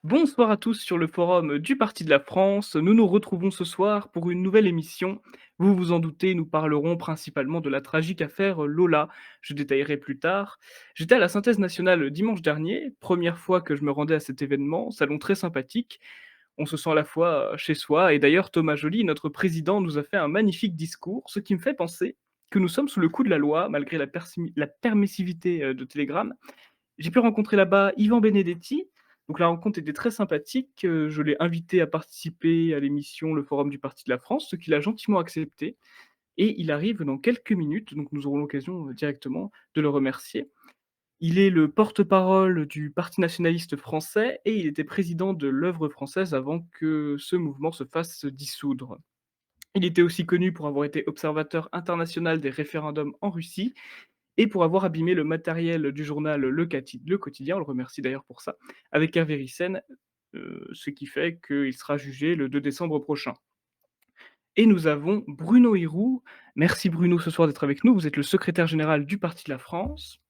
Bonsoir à tous sur le forum du Parti de la France. Nous nous retrouvons ce soir pour une nouvelle émission. Vous vous en doutez, nous parlerons principalement de la tragique affaire Lola. Je détaillerai plus tard. J'étais à la Synthèse nationale dimanche dernier, première fois que je me rendais à cet événement, salon très sympathique. On se sent à la fois chez soi, et d'ailleurs Thomas Joly, notre président, nous a fait un magnifique discours, ce qui me fait penser que nous sommes sous le coup de la loi, malgré la permissivité de Telegram. J'ai pu rencontrer là-bas Yvan Benedetti, donc la rencontre était très sympathique, je l'ai invité à participer à l'émission Le Forum du Parti de la France, ce qu'il a gentiment accepté et il arrive dans quelques minutes, donc nous aurons l'occasion, directement de le remercier. Il est le porte-parole du Parti nationaliste français et il était président de l'Œuvre française avant que ce mouvement se fasse dissoudre. Il était aussi connu pour avoir été observateur international des référendums en Russie et pour avoir abîmé le matériel du journal Le Quotidien, on le remercie d'ailleurs pour ça, avec Hervé Ryssen, ce qui fait qu'il sera jugé le 2 décembre prochain. Et nous avons Bruno Hyrou. Merci Bruno ce soir d'être avec nous. Vous êtes le secrétaire général du Parti de la France.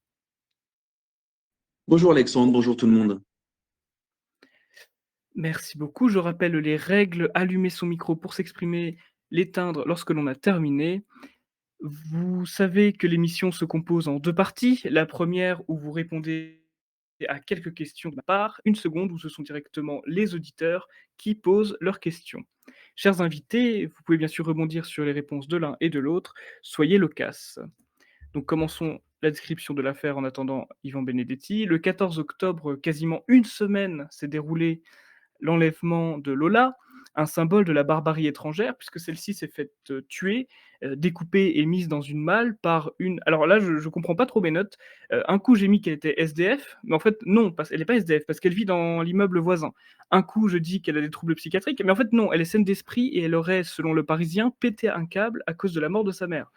Bonjour Alexandre, bonjour tout le monde. Merci beaucoup. Je rappelle les règles, allumer son micro pour s'exprimer, l'éteindre lorsque l'on a terminé. Vous savez que l'émission se compose en 2 parties. La première où vous répondez à quelques questions de ma part, une seconde où ce sont directement les auditeurs qui posent leurs questions. Chers invités, vous pouvez bien sûr rebondir sur les réponses de l'un et de l'autre, soyez loquaces. Donc commençons la description de l'affaire en attendant Yvan Benedetti. Le 14 octobre, quasiment une semaine s'est déroulée l'enlèvement de Lola, un symbole de la barbarie étrangère, puisque celle-ci s'est faite tuer, découpée et mise dans une malle par une. Alors là, je ne comprends pas trop mes notes. Un coup, j'ai mis qu'elle était SDF, mais en fait, non, elle n'est pas SDF, parce qu'elle vit dans l'immeuble voisin. Un coup, je dis qu'elle a des troubles psychiatriques, mais en fait, non, elle est saine d'esprit et elle aurait, selon le Parisien, pété un câble à cause de la mort de sa mère.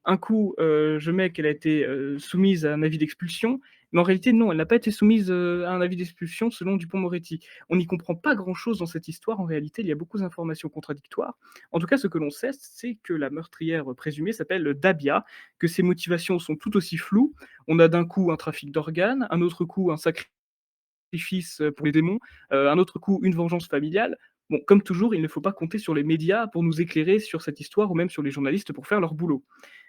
Un coup, je mets qu'elle a été, soumise à un avis d'expulsion, mais en réalité non, elle n'a pas été soumise, à un avis d'expulsion selon Dupond-Moretti. On n'y comprend pas grand-chose dans cette histoire, en réalité, il y a beaucoup d'informations contradictoires. En tout cas, ce que l'on sait, c'est que la meurtrière présumée s'appelle Dabia, que ses motivations sont tout aussi floues. On a d'un coup un trafic d'organes, un autre coup un sacrifice, pour les démons, un autre coup une vengeance familiale. Bon, comme toujours, il ne faut pas compter sur les médias pour nous éclairer sur cette histoire ou même sur les journalistes pour faire leur boulot.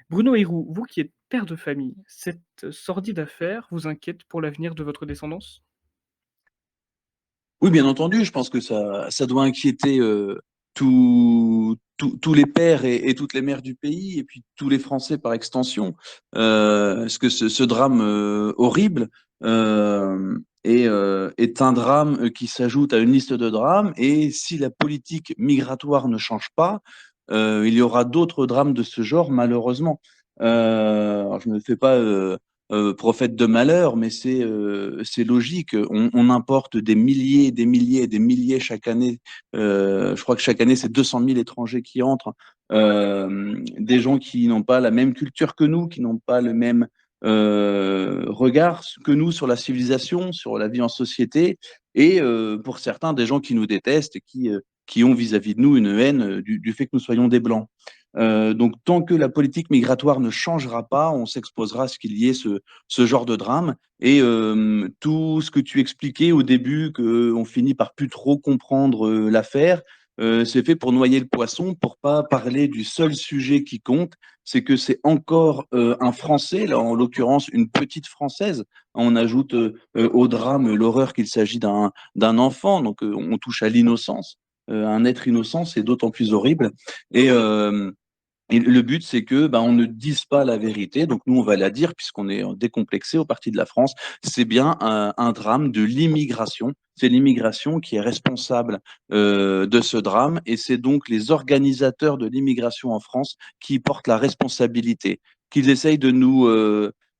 Bruno Hérou, vous qui êtes père de famille, cette sordide affaire vous inquiète pour l'avenir de votre descendance? Oui, bien entendu, je pense que ça doit inquiéter tous les pères et toutes les mères du pays, et puis tous les Français par extension. Parce que ce drame horrible est un drame qui s'ajoute à une liste de drames, et si la politique migratoire ne change pas, il y aura d'autres drames de ce genre, malheureusement. Alors je ne me fais pas prophète de malheur, mais c'est logique. On importe des milliers, des milliers, des milliers chaque année. Je crois que chaque année, c'est 200 000 étrangers qui entrent. Des gens qui n'ont pas la même culture que nous, qui n'ont pas le même regard que nous sur la civilisation, sur la vie en société, et pour certains, des gens qui nous détestent et qui ont vis-à-vis de nous une haine du fait que nous soyons des Blancs. Donc, tant que la politique migratoire ne changera pas, on s'exposera à ce qu'il y ait ce genre de drame. Et tout ce que tu expliquais au début, qu'on finit par plus trop comprendre l'affaire, c'est fait pour noyer le poisson, pour pas parler du seul sujet qui compte, c'est que c'est encore un Français, là en l'occurrence une petite Française. On ajoute au drame l'horreur qu'il s'agit d'un enfant, donc on touche à l'innocence. Un être innocent, c'est d'autant plus horrible. Et et le but, c'est que on ne dise pas la vérité. Donc nous, on va la dire puisqu'on est décomplexé au Parti de la France. C'est bien un drame de l'immigration. C'est l'immigration qui est responsable de ce drame, et c'est donc les organisateurs de l'immigration en France qui portent la responsabilité. Qu'ils essayent de nous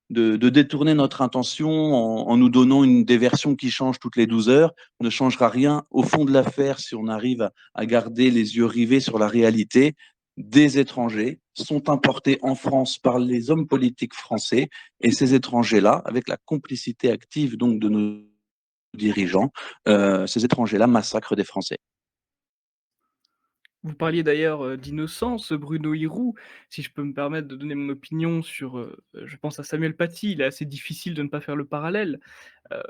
de détourner notre intention en nous donnant des versions qui changent toutes les 12 heures. On ne changera rien au fond de l'affaire si on arrive à garder les yeux rivés sur la réalité. Des étrangers sont importés en France par les hommes politiques français, et ces étrangers-là, avec la complicité active donc de nos dirigeants, ces étrangers-là massacrent des Français. Vous parliez d'ailleurs, d'innocence, Bruno Hirou. Si je peux me permettre de donner mon opinion sur, je pense à Samuel Paty, il est assez difficile de ne pas faire le parallèle.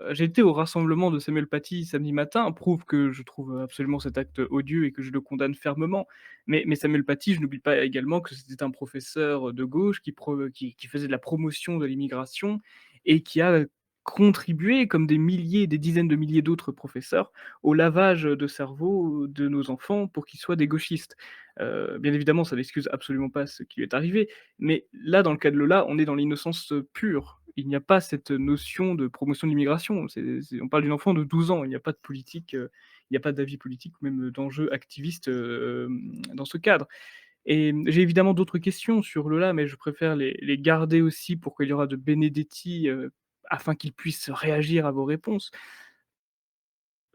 J'ai été au rassemblement de Samuel Paty samedi matin, prouve que je trouve absolument cet acte odieux et que je le condamne fermement. Mais Samuel Paty, je n'oublie pas également que c'était un professeur, de gauche qui faisait de la promotion de l'immigration et qui a contribué, comme des milliers, des dizaines de milliers d'autres professeurs, au lavage de cerveau de nos enfants pour qu'ils soient des gauchistes. Bien évidemment, ça n'excuse absolument pas ce qui lui est arrivé, mais là, dans le cas de Lola, on est dans l'innocence, pure. Il n'y a pas cette notion de promotion de l'immigration. On parle d'une enfant de 12 ans, il n'y a pas de politique, il n'y a pas d'avis politique ou même d'enjeux activistes, dans ce cadre. Et j'ai évidemment d'autres questions sur Lola, mais je préfère les garder aussi pour qu'il y aura de Benedetti, afin qu'il puisse réagir à vos réponses.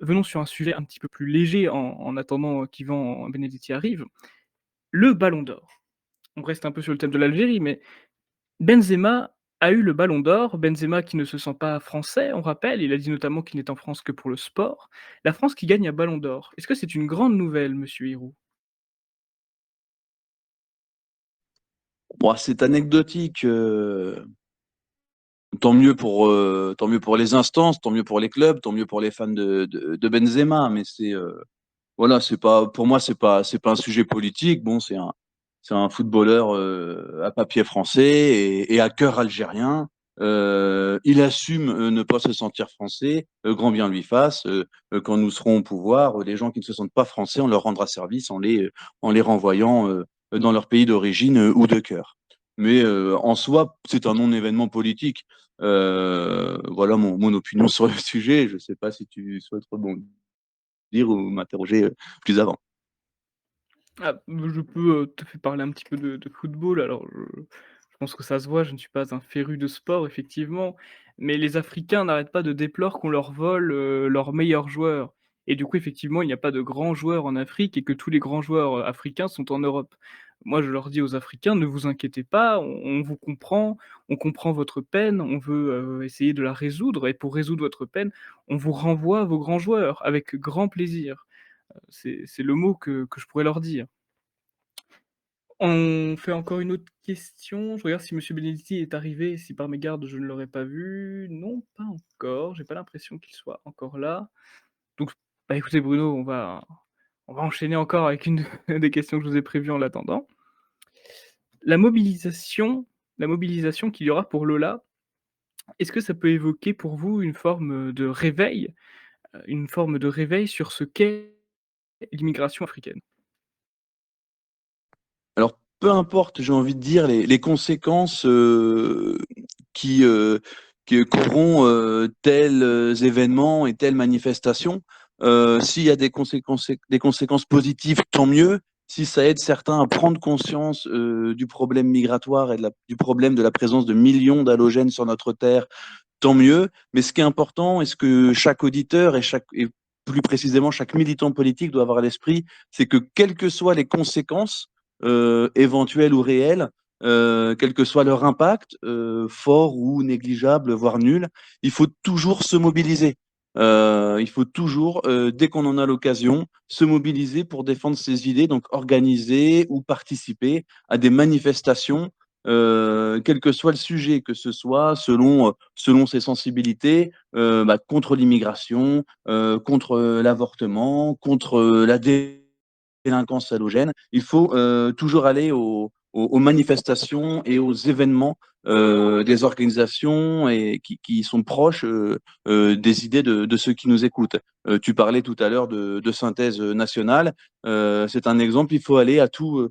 Venons sur un sujet un petit peu plus léger en attendant qu'Ivan Benedetti arrive. Le Ballon d'or. On reste un peu sur le thème de l'Algérie, mais Benzema a eu le Ballon d'or. Benzema qui ne se sent pas français, on rappelle, il a dit notamment qu'il n'est en France que pour le sport. La France qui gagne un Ballon d'or. Est-ce que c'est une grande nouvelle, monsieur Hirault? Bon, c'est anecdotique, tant mieux pour les instances, tant mieux pour les clubs, tant mieux pour les fans de Benzema, mais voilà, c'est pas, pour moi, c'est pas un sujet politique. Bon, c'est un footballeur à papier français et à cœur algérien. Il assume ne pas se sentir français, grand bien lui fasse. Quand nous serons au pouvoir, les gens qui ne se sentent pas français, on leur rendra service en les renvoyant dans leur pays d'origine ou de cœur. Mais en soi, c'est un non-événement politique. Voilà mon opinion sur le sujet. Je ne sais pas si tu souhaites rebondir ou m'interroger plus avant. Ah, je peux, te faire parler un petit peu de football. Alors, je pense que ça se voit, je ne suis pas un féru de sport, effectivement, mais les Africains n'arrêtent pas de déplorer qu'on leur vole, leurs meilleurs joueurs et du coup, effectivement, il n'y a pas de grands joueurs en Afrique et que tous les grands joueurs, africains sont en Europe. Moi, je leur dis aux Africains: «Ne vous inquiétez pas, on vous comprend, on comprend votre peine, on veut, essayer de la résoudre et pour résoudre votre peine, on vous renvoie vos grands joueurs avec grand plaisir». C'est le mot que je pourrais leur dire. On fait encore une autre question. Je regarde si monsieur Benedetti est arrivé, si par mégarde je ne l'aurais pas vu. Non, pas encore, j'ai pas l'impression qu'il soit encore là. Donc, bah, écoutez Bruno, on va enchaîner encore avec une des questions que je vous ai prévues en l'attendant. La mobilisation la mobilisation qu'il y aura pour Lola, est-ce que ça peut évoquer pour vous une forme de réveil sur ce qu'est l'immigration africaine? Alors, peu importe, j'ai envie de dire, les conséquences qui, qu'auront tels événements et telles manifestations, s'il y a des conséquences positives, tant mieux. Si ça aide certains à prendre conscience du problème migratoire et du problème de la présence de millions d'halogènes sur notre terre, tant mieux. Mais ce qui est important et ce que chaque auditeur et plus précisément chaque militant politique doit avoir à l'esprit, c'est que quelles que soient les conséquences éventuelles ou réelles, quel que soit leur impact, fort ou négligeable, voire nul, il faut toujours se mobiliser. Il faut toujours, dès qu'on en a l'occasion, se mobiliser pour défendre ses idées, donc organiser ou participer à des manifestations quel que soit le sujet, que ce soit selon ses sensibilités, contre l'immigration, contre l'avortement, contre la délinquance halogène. Il faut toujours aller aux manifestations et aux événements des organisations qui sont proches des idées de ceux qui nous écoutent. Tu parlais tout à l'heure de synthèse nationale. C'est un exemple. Il faut aller à tous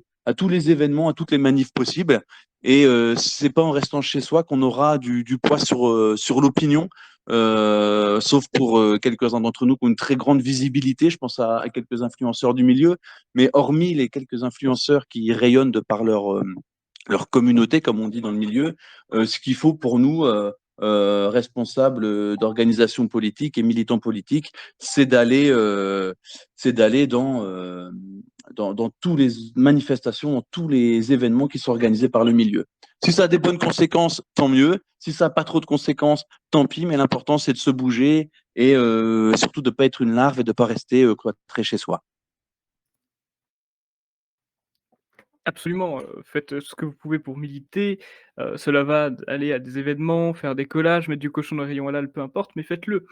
les événements, à toutes les manifs possibles. Et c'est pas en restant chez soi qu'on aura du poids sur l'opinion, sauf pour quelques-uns d'entre nous qui ont une très grande visibilité. Je pense à quelques influenceurs du milieu, mais hormis les quelques influenceurs qui rayonnent de par leur communauté, comme on dit dans le milieu, ce qu'il faut pour nous, responsables d'organisations politiques et militants politiques, c'est d'aller dans toutes les manifestations, dans tous les événements qui sont organisés par le milieu. Si ça a des bonnes conséquences, tant mieux. Si ça n'a pas trop de conséquences, tant pis. Mais l'important, c'est de se bouger et surtout de ne pas être une larve et de ne pas rester cloîtré chez soi. Absolument, faites, ce que vous pouvez pour militer, cela va aller à des événements, faire des collages, mettre du cochon dans les rayons halal, peu importe, mais faites-le.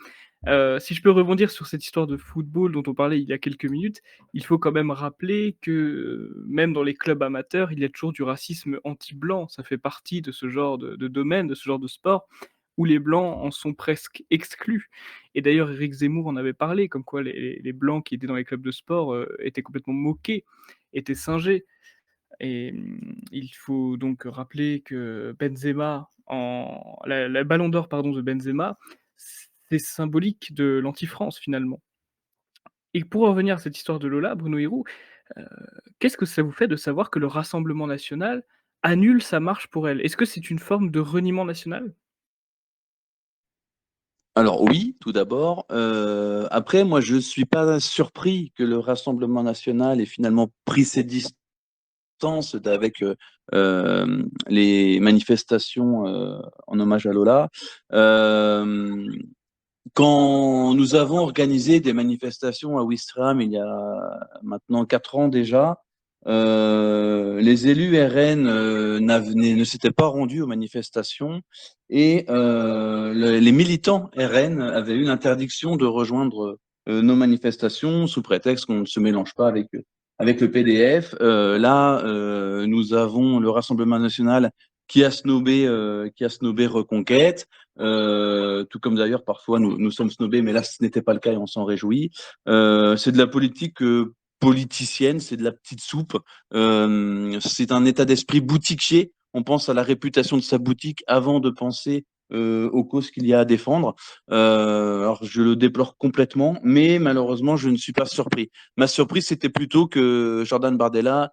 Si je peux rebondir sur cette histoire de football dont on parlait il y a quelques minutes, il faut quand même rappeler que, même dans les clubs amateurs, il y a toujours du racisme anti-blanc. Ça fait partie de ce genre de domaine, de ce genre de sport, où les blancs en sont presque exclus. Et d'ailleurs Éric Zemmour en avait parlé, comme quoi les blancs qui étaient dans les clubs de sport, étaient complètement moqués, étaient singés. Et il faut donc rappeler que Benzema en la ballon d'or pardon de Benzema, c'est symbolique de l'anti-France finalement. Et pour en revenir à cette histoire de Lola, Bruno Hirault, heu, qu'est-ce que ça vous fait de savoir que le Rassemblement national annule sa marche pour elle? Est-ce que c'est une forme de reniement national? Alors oui, tout d'abord. Après, moi, je suis pas surpris que le Rassemblement national ait finalement pris ses distances d'avec, les manifestations, en hommage à Lola. Hem Quand nous avons organisé des manifestations à Ouistreham il y a maintenant 4 ans déjà, les élus RN, ne s'étaient pas rendus aux manifestations et les militants RN avaient eu l'interdiction de rejoindre, nos manifestations sous prétexte qu'on ne se mélange pas avec le PDF. Là, nous avons le Rassemblement national qui a snobé Reconquête. Tout comme d'ailleurs parfois nous sommes snobés, mais là ce n'était pas le cas et on s'en réjouit. C'est de la politique politicienne, c'est de la petite soupe. C'est un état d'esprit boutiquier. On pense à la réputation de sa boutique avant de penser aux causes qu'il y a à défendre. Alors je le déplore complètement, mais malheureusement je ne suis pas surpris. Ma surprise c'était plutôt que Jordan Bardella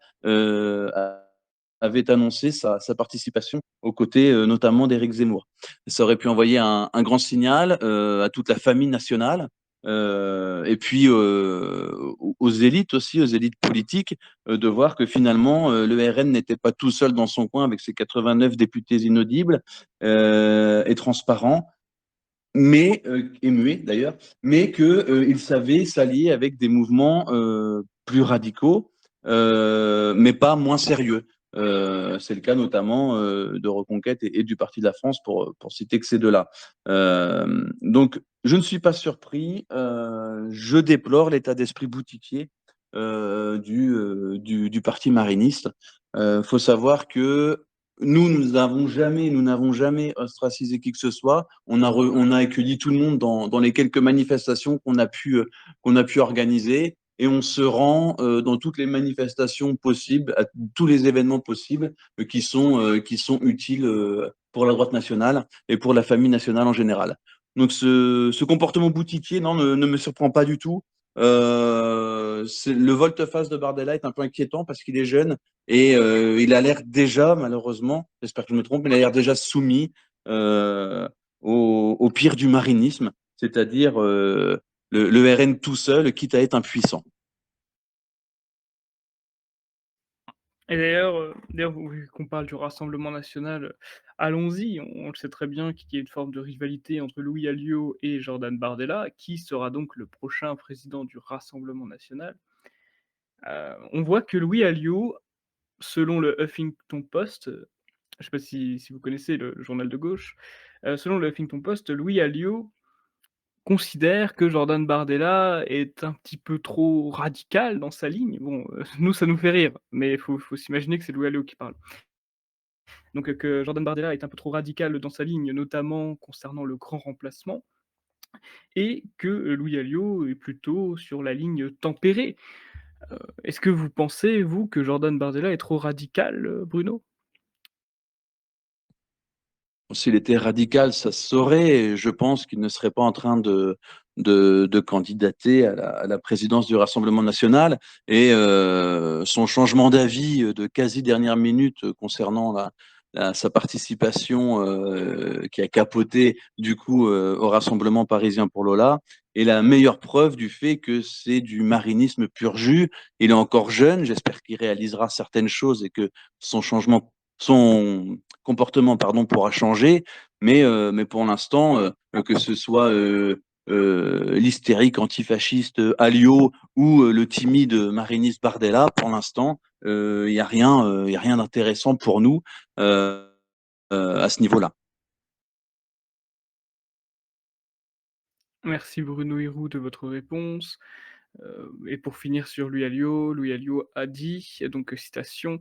avait annoncé sa participation aux côtés notamment d'Éric Zemmour. Ça aurait pu envoyer un grand signal à toute la famille nationale et puis aux élites aussi, aux élites politiques, de voir que finalement le RN n'était pas tout seul dans son coin avec ses 89 députés inaudibles et transparents, mais et muets d'ailleurs, mais que il savait s'allier avec des mouvements plus radicaux, mais pas moins sérieux. C'est le cas notamment de Reconquête et du Parti de la France pour citer que ces deux-là. Donc je ne suis pas surpris. Je déplore l'état d'esprit boutiquier du parti mariniste. Faut savoir que nous n'avons jamais ostracisé qui que ce soit. On a accueilli tout le monde dans les quelques manifestations qu'on a pu organiser et on se rend dans toutes les manifestations possibles, à tous les événements possibles qui sont utiles pour la droite nationale et pour la famille nationale en général. Donc ce comportement boutiquier, non, ne me surprend pas du tout. Le volte-face de Bardella est un peu inquiétant parce qu'il est jeune et il a l'air déjà, malheureusement, j'espère que je me trompe, mais il a l'air déjà soumis au pire du marinisme, c'est-à-dire le RN tout seul, quitte à être impuissant. Et d'ailleurs, vu qu'on parle du Rassemblement national, allons-y, on le sait très bien qu'il y a une forme de rivalité entre Louis Alliot et Jordan Bardella. Qui sera donc le prochain président du Rassemblement national? On voit que Louis Alliot, selon le Huffington Post, je ne sais pas si vous connaissez le journal de gauche, selon le Huffington Post, Louis Alliot considère que Jordan Bardella est un petit peu trop radical dans sa ligne. Bon, nous ça nous fait rire, mais faut s'imaginer que c'est Louis Alliot qui parle. Donc que Jordan Bardella est un peu trop radical dans sa ligne, notamment concernant le grand remplacement, et que Louis Alliot est plutôt sur la ligne tempérée. Est-ce que vous pensez, vous, que Jordan Bardella est trop radical, Bruno? S'il était radical, ça se saurait. Et je pense qu'il ne serait pas en train de candidater à la présidence du Rassemblement national. Et son changement d'avis de quasi dernière minute concernant sa participation qui a capoté du coup au Rassemblement parisien pour Lola est la meilleure preuve du fait que c'est du marinisme pur jus. Il est encore jeune, j'espère qu'il réalisera certaines choses et que son comportement pardon, pourra changer, mais pour l'instant, que ce soit l'hystérique antifasciste Alliot ou le timide mariniste Bardella, pour l'instant, il y a rien d'intéressant pour nous, à ce niveau-là. Merci Bruno Hirou de votre réponse. Et pour finir sur Louis Alliot a dit, donc citation: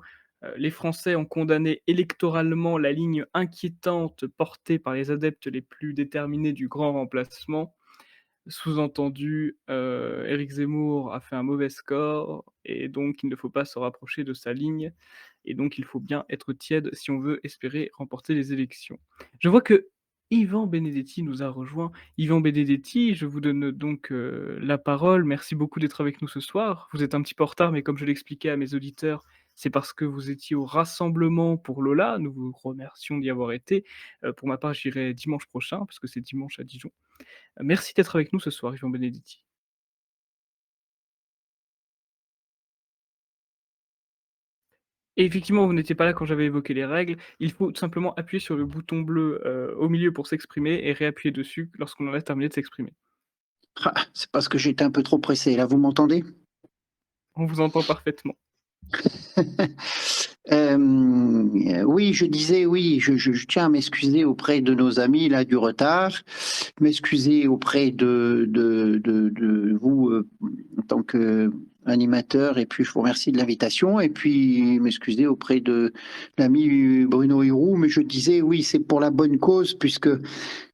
«Les Français ont condamné électoralement la ligne inquiétante portée par les adeptes les plus déterminés du grand remplacement». Sous-entendu, Éric Zemmour a fait un mauvais score et donc il ne faut pas se rapprocher de sa ligne et donc il faut bien être tiède si on veut espérer remporter les élections. Je vois que Yvan Benedetti nous a rejoint. Yvan Benedetti, je vous donne donc, la parole. Merci beaucoup d'être avec nous ce soir. Vous êtes un petit peu en retard, mais comme je l'expliquais à mes auditeurs, c'est parce que vous étiez au rassemblement pour Lola. Nous vous remercions d'y avoir été. Pour ma part, j'irai dimanche prochain parce que c'est dimanche à Dijon. Merci d'être avec nous ce soir, Yvan Benedetti. Et effectivement, vous n'étiez pas là quand j'avais évoqué les règles. Il faut tout simplement appuyer sur le bouton bleu, au milieu pour s'exprimer et réappuyer dessus lorsqu'on en a terminé de s'exprimer. Ah, c'est parce que j'étais un peu trop pressé. Là, vous m'entendez? On vous entend parfaitement. Oui, je disais, oui, je tiens à m'excuser auprès de nos amis là du retard, m'excuser auprès de vous en tant qu'animateur, et puis je vous remercie de l'invitation, et puis m'excuser auprès de l'ami Bruno Hirou, mais je disais, oui, c'est pour la bonne cause, puisque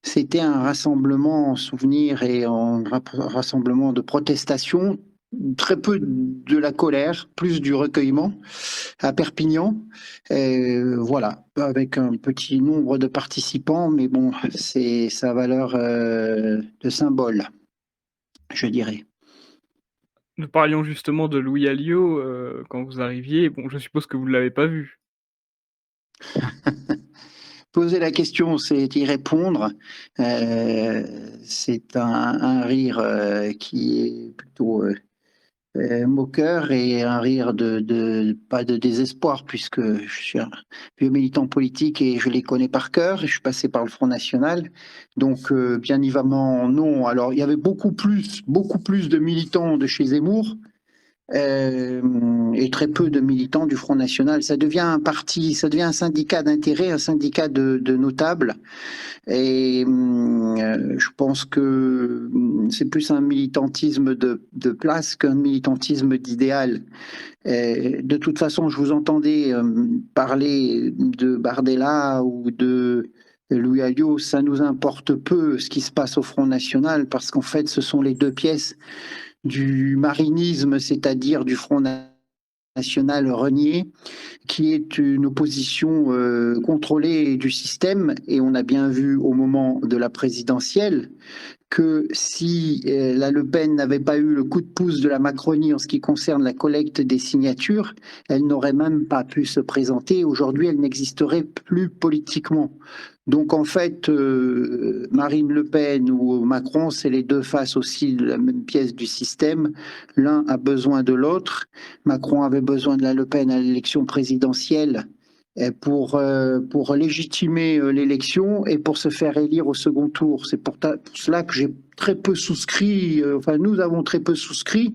c'était un rassemblement en souvenir et en rassemblement de protestation. Très peu de la colère, plus du recueillement à Perpignan. Voilà, avec un petit nombre de participants, mais bon, c'est sa valeur de symbole, je dirais. Nous parlions justement de Louis Alliot, quand vous arriviez. Bon, je suppose que vous ne l'avez pas vu? Poser la question, c'est y répondre. C'est un rire qui est plutôt moqueur, et un rire pas de désespoir, puisque je suis un vieux militant politique et je les connais par cœur. Je suis passé par le Front National, donc bien évidemment non. Alors il y avait beaucoup plus de militants de chez Zemmour. Et très peu de militants du Front National. Ça devient un parti, ça devient un syndicat d'intérêt, un syndicat de notables. Et je pense que c'est plus un militantisme de place qu'un militantisme d'idéal. De toute façon, je vous entendais parler de Bardella ou de Louis Alliot, ça nous importe peu ce qui se passe au Front National, parce qu'en fait, ce sont les deux pièces du marinisme, c'est-à-dire du Front National renié, qui est une opposition contrôlée du système. Et on a bien vu au moment de la présidentielle que si la Le Pen n'avait pas eu le coup de pouce de la Macronie en ce qui concerne la collecte des signatures, elle n'aurait même pas pu se présenter. Aujourd'hui, elle n'existerait plus politiquement. Donc en fait, Marine Le Pen ou Macron, c'est les deux faces aussi de la même pièce du système. L'un a besoin de l'autre. Macron avait besoin de la Le Pen à l'élection présidentielle pour légitimer l'élection et pour se faire élire au second tour. C'est pour cela que j'ai très peu souscrit, enfin nous avons très peu souscrit,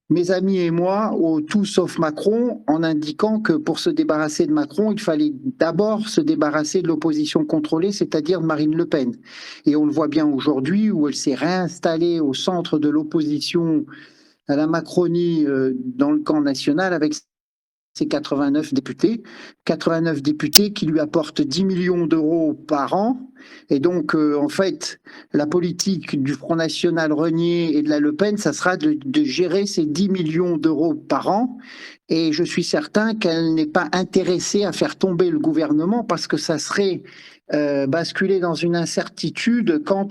mes amis et moi, au tout sauf Macron, en indiquant que pour se débarrasser de Macron, il fallait d'abord se débarrasser de l'opposition contrôlée, c'est-à-dire de Marine Le Pen. Et on le voit bien aujourd'hui, où elle s'est réinstallée au centre de l'opposition à la Macronie dans le camp national, avec ses 89 députés qui lui apportent 10 millions d'euros par an. Et donc, en fait, la politique du Front National renié et de la Le Pen, ça sera de gérer ces 10 millions d'euros par an. Et je suis certain qu'elle n'est pas intéressée à faire tomber le gouvernement, parce que ça serait basculer dans une incertitude quant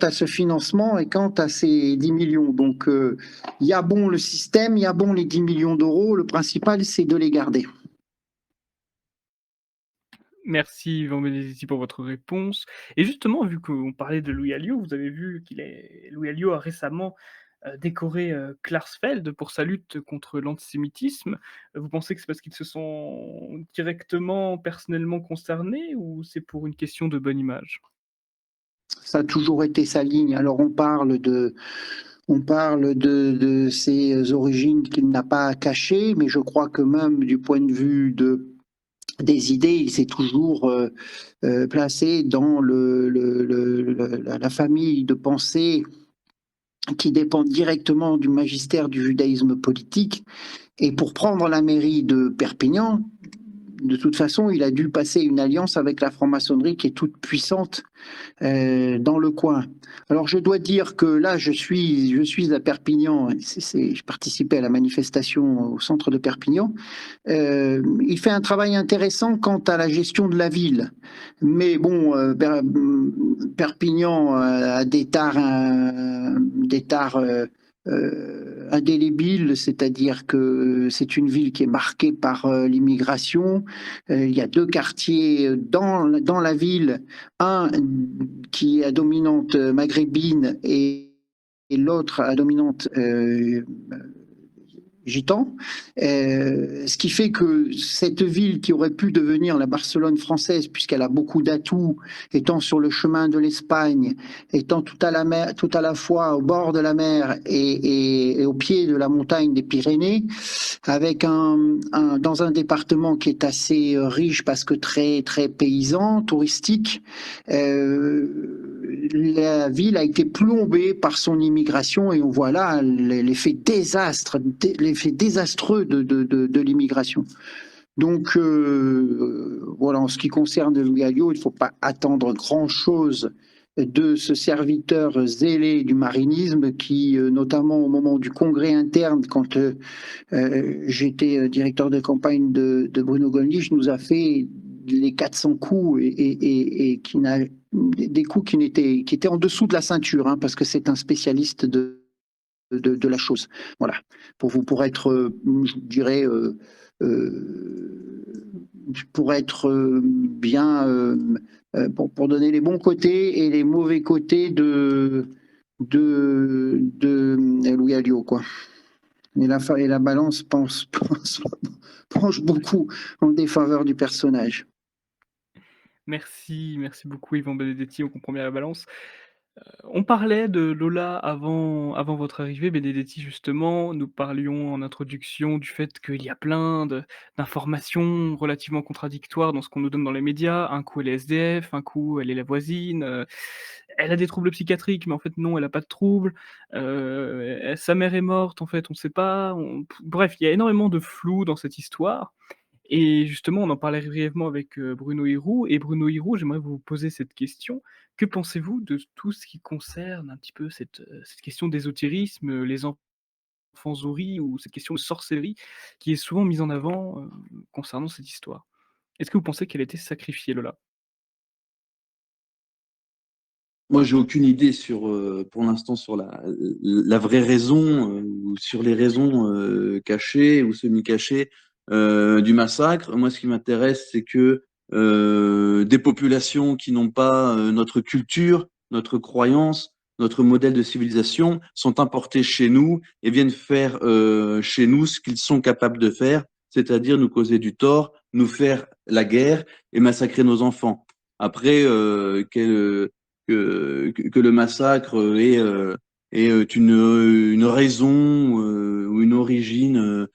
à ce financement et quant à ces 10 millions. Donc, il y a bon le système, il y a bon les 10 millions d'euros. Le principal, c'est de les garder. Merci Yvan Benedetti pour votre réponse. Et justement, vu qu'on parlait de Louis Alliot, vous avez vu Louis Alliot a récemment, décoré, Klarsfeld pour sa lutte contre l'antisémitisme. Vous pensez que c'est parce qu'ils se sont directement, personnellement concernés ou c'est pour une question de bonne image? Ça a toujours été sa ligne. Alors, On parle de ses origines qu'il n'a pas cachées, mais je crois que même du point de vue des idées, il s'est toujours placé dans la famille de pensée qui dépend directement du magistère du judaïsme politique. Et pour prendre la mairie de Perpignan, de toute façon, il a dû passer une alliance avec la franc-maçonnerie qui est toute puissante dans le coin. Alors je dois dire que là, je suis à Perpignan, je participais à la manifestation au centre de Perpignan. Il fait un travail intéressant quant à la gestion de la ville. Mais bon, Perpignan a des tares indélébiles, c'est-à-dire que c'est une ville qui est marquée par l'immigration. Il y a deux quartiers dans la ville, un qui est à dominante maghrébine et l'autre à dominante gitan, ce qui fait que cette ville qui aurait pu devenir la Barcelone française, puisqu'elle a beaucoup d'atouts, étant sur le chemin de l'Espagne, étant tout à la fois au bord de la mer et au pied de la montagne des Pyrénées, avec dans un département qui est assez riche parce que très très paysan, touristique. La ville a été plombée par son immigration et on voit là l'effet désastreux de l'immigration. Donc voilà, en ce qui concerne Louis Alliot, il ne faut pas attendre grand-chose de ce serviteur zélé du marinisme qui, notamment au moment du congrès interne, quand j'étais directeur de campagne de Bruno Gollnisch, nous a fait les 400 coups et qui n'a des coups qui étaient en dessous de la ceinture, hein, parce que c'est un spécialiste de la chose. Voilà, pour être, je dirais, pour être bien, pour donner les bons côtés et les mauvais côtés de Louis Alliot, quoi. Et la balance penche beaucoup en défaveur du personnage. Merci beaucoup Yvan Benedetti, on comprend bien la balance. On parlait de Lola avant votre arrivée, Benedetti, justement. Nous parlions en introduction du fait qu'il y a plein d'informations relativement contradictoires dans ce qu'on nous donne dans les médias. Un coup, elle est SDF, un coup, elle est la voisine, elle a des troubles psychiatriques, mais en fait, non, elle a pas de troubles. Sa mère est morte, en fait, on sait pas. Bref, il y a énormément de flou dans cette histoire. Et justement, on en parlait brièvement avec, Bruno Hirault et Bruno Hirault, j'aimerais vous poser cette question. Que pensez-vous de tout ce qui concerne un petit peu cette question d'ésotérisme, les enfants souris ou cette question de sorcellerie qui est souvent mise en avant, concernant cette histoire? Est-ce que vous pensez qu'elle a été sacrifiée, Lola? Moi, j'ai aucune idée sur, pour l'instant, sur la vraie raison, ou sur les raisons cachées ou semi-cachées du massacre. Moi, ce qui m'intéresse, c'est que des populations qui n'ont pas notre culture, notre croyance, notre modèle de civilisation sont importées chez nous et viennent faire chez nous ce qu'ils sont capables de faire, c'est-à-dire nous causer du tort, nous faire la guerre et massacrer nos enfants. Après, que le massacre est une raison ou une origine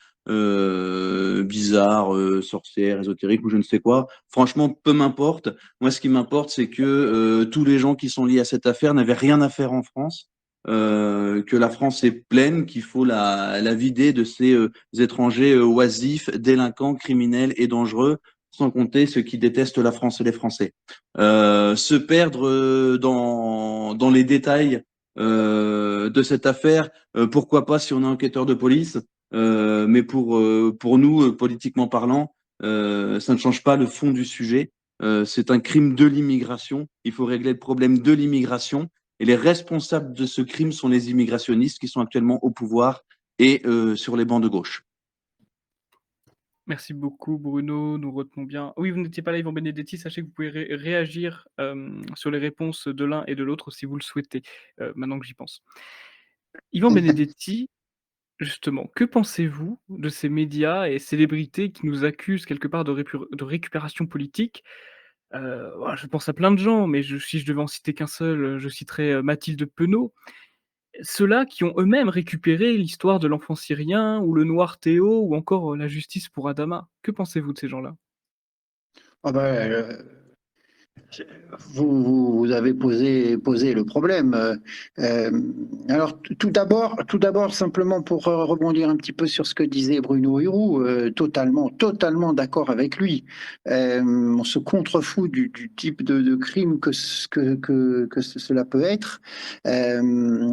bizarre, sorcière, ésotérique ou je ne sais quoi. Franchement, peu m'importe. Moi, ce qui m'importe, c'est que tous les gens qui sont liés à cette affaire n'avaient rien à faire en France. Que la France est pleine, qu'il faut la vider de ces étrangers oisifs, délinquants, criminels et dangereux, sans compter ceux qui détestent la France et les Français. Se perdre dans les détails de cette affaire, pourquoi pas si on est enquêteur de police, mais pour nous, politiquement parlant, ça ne change pas le fond du sujet. C'est un crime de l'immigration. Il faut régler le problème de l'immigration. Et les responsables de ce crime sont les immigrationnistes qui sont actuellement au pouvoir et sur les bancs de gauche. Merci beaucoup Bruno, nous retenons bien oui, vous n'étiez pas là, Yvan Benedetti, sachez que vous pouvez réagir, sur les réponses de l'un et de l'autre si vous le souhaitez, maintenant que j'y pense. Yvan Benedetti, justement, que pensez-vous de ces médias et célébrités qui nous accusent quelque part de récupération politique? Voilà, je pense à plein de gens, mais si je devais en citer qu'un seul, je citerais, Mathilde Penaud, Ceux-là qui ont eux-mêmes récupéré l'histoire de l'enfant syrien ou le noir Théo ou encore, la justice pour Adama. Que pensez-vous de ces gens-là? Ah ben, vous avez posé le problème. Alors tout d'abord, simplement pour rebondir un petit peu sur ce que disait Bruno Hyrou, totalement d'accord avec lui. On se contrefout du type de crime que cela peut être.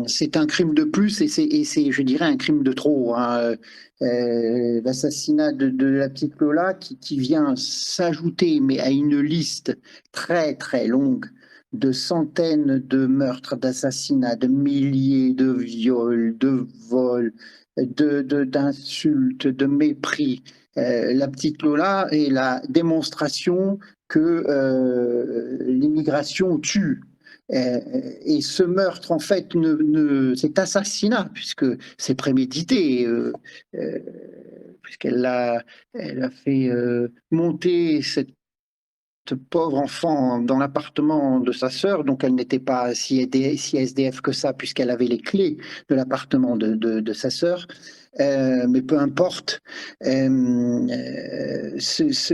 C'est un crime de plus et c'est, je dirais, un crime de trop, hein. L'assassinat de la petite Lola qui vient s'ajouter mais à une liste très longue de centaines de meurtres, d'assassinats, de milliers de viols, de vols, d'insultes, de mépris. La petite Lola est la démonstration que l'immigration tue. Et ce meurtre, en fait, cet assassinat, puisque c'est prémédité, elle a fait monter cette pauvre enfant dans l'appartement de sa sœur, donc elle n'était pas si SDF que ça, puisqu'elle avait les clés de l'appartement de sa sœur. Mais peu importe, ce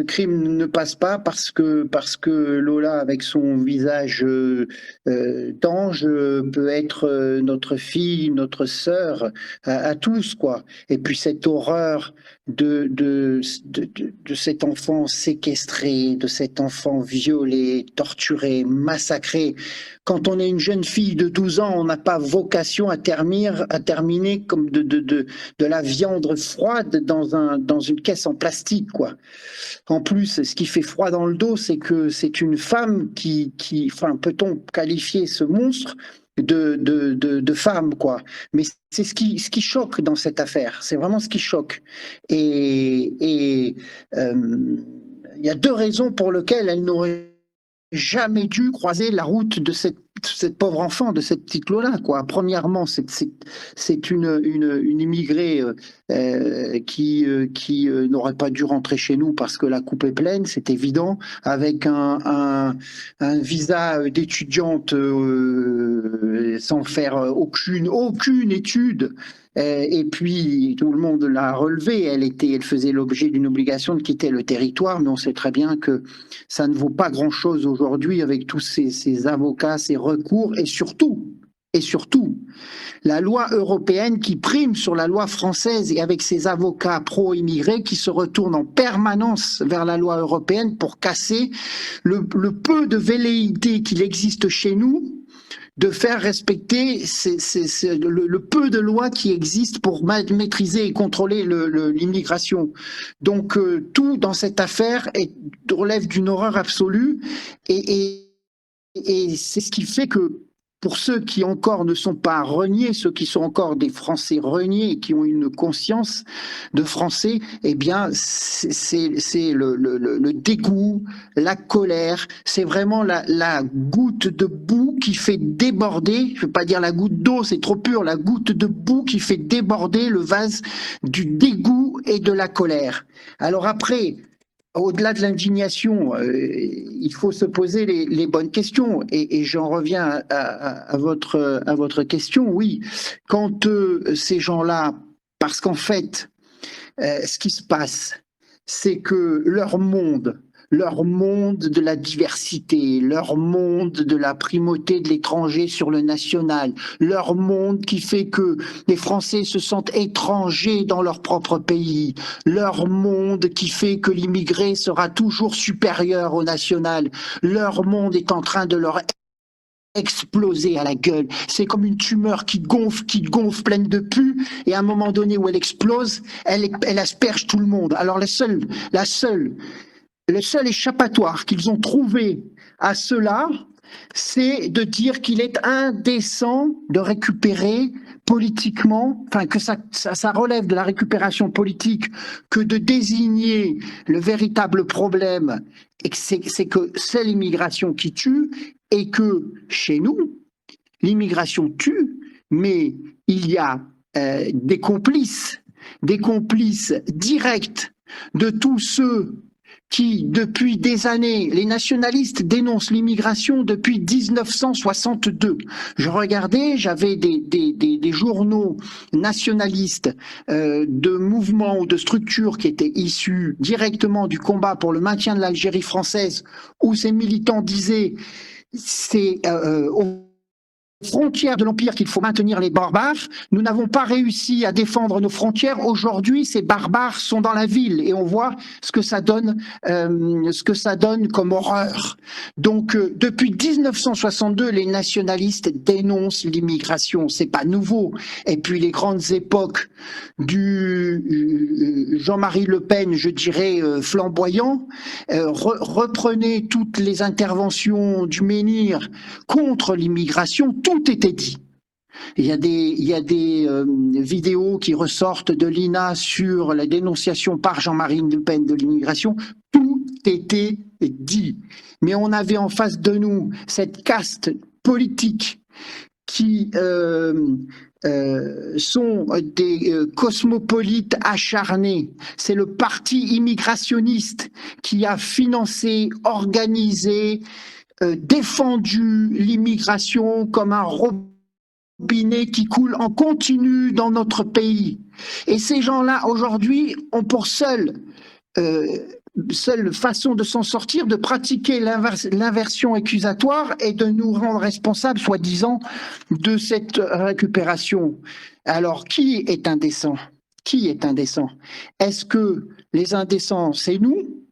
crime ne passe pas parce que Lola, avec son visage d'ange, peut être notre fille, notre sœur, à tous, quoi. Et puis cette horreur de cet enfant séquestré, de cet enfant violé, torturé, massacré. Quand on est une jeune fille de 12 ans, on n'a pas vocation à terminer comme de la viande froide dans une caisse en plastique, quoi. En plus, ce qui fait froid dans le dos, c'est que c'est une femme enfin, peut-on qualifier ce monstre de femme, quoi. Mais c'est ce qui choque dans cette affaire. C'est vraiment ce qui choque. Et il y a deux raisons pour lesquelles elle n'aurait jamais dû croiser la route de cette pauvre enfant, de cette petite Lola, quoi. Premièrement, c'est une immigrée qui n'aurait pas dû rentrer chez nous parce que la coupe est pleine, c'est évident, avec un visa d'étudiante sans faire aucune étude. Et puis tout le monde l'a relevé. Elle faisait l'objet d'une obligation de quitter le territoire, mais on sait très bien que ça ne vaut pas grand-chose aujourd'hui avec tous ces avocats, ces recours, et surtout, la loi européenne qui prime sur la loi française et avec ces avocats pro-immigrés qui se retournent en permanence vers la loi européenne pour casser le peu de velléité qu'il existe chez nous de faire respecter le peu de lois qui existent pour maîtriser et contrôler l'immigration. Donc tout dans cette affaire relève d'une horreur absolue et c'est ce qui fait que pour ceux qui encore ne sont pas reniés, ceux qui sont encore des Français reniés et qui ont une conscience de Français, eh bien, c'est le dégoût, la colère, c'est vraiment la goutte de boue qui fait déborder, je ne veux pas dire la goutte d'eau, c'est trop pur, la goutte de boue qui fait déborder le vase du dégoût et de la colère. Alors après, au-delà de l'indignation, il faut se poser les bonnes questions. Et j'en reviens à votre question. Oui, quand ces gens-là, parce qu'en fait, ce qui se passe, c'est que leur monde de la diversité, leur monde de la primauté de l'étranger sur le national, leur monde qui fait que les Français se sentent étrangers dans leur propre pays, leur monde qui fait que l'immigré sera toujours supérieur au national, leur monde est en train de leur exploser à la gueule. C'est comme une tumeur qui gonfle pleine de pus, et à un moment donné où elle explose, elle asperge tout le monde. Alors le seul échappatoire qu'ils ont trouvé à cela, c'est de dire qu'il est indécent de récupérer politiquement, enfin que ça relève de la récupération politique que de désigner le véritable problème, et que c'est que c'est l'immigration qui tue, et que chez nous, l'immigration tue, mais il y a des complices directs de tous ceux qui, depuis des années, les nationalistes dénoncent l'immigration depuis 1962. Je regardais, j'avais des journaux nationalistes de mouvements ou de structures qui étaient issus directement du combat pour le maintien de l'Algérie française, où ces militants disaient c'est aux frontières de l'Empire qu'il faut maintenir les barbares. Nous n'avons pas réussi à défendre nos frontières. Aujourd'hui, ces barbares sont dans la ville et on voit ce que ça donne comme horreur. Donc, depuis 1962, les nationalistes dénoncent l'immigration. C'est pas nouveau. Et puis, les grandes époques du Jean-Marie Le Pen, je dirais flamboyant, reprenez toutes les interventions du menhir contre l'immigration. Tout était dit. Il y a des vidéos qui ressortent de l'INA sur la dénonciation par Jean-Marie Le Pen de l'immigration. Tout était dit. Mais on avait en face de nous cette caste politique qui sont des cosmopolites acharnés. C'est le parti immigrationniste qui a financé, organisé, défendu l'immigration comme un robinet qui coule en continu dans notre pays. Et ces gens-là, aujourd'hui, ont pour seule façon de s'en sortir, de pratiquer l'inversion accusatoire et de nous rendre responsables, soi-disant, de cette récupération. Alors, qui est indécent? Qui est indécent? Est-ce que les indécents, c'est nous?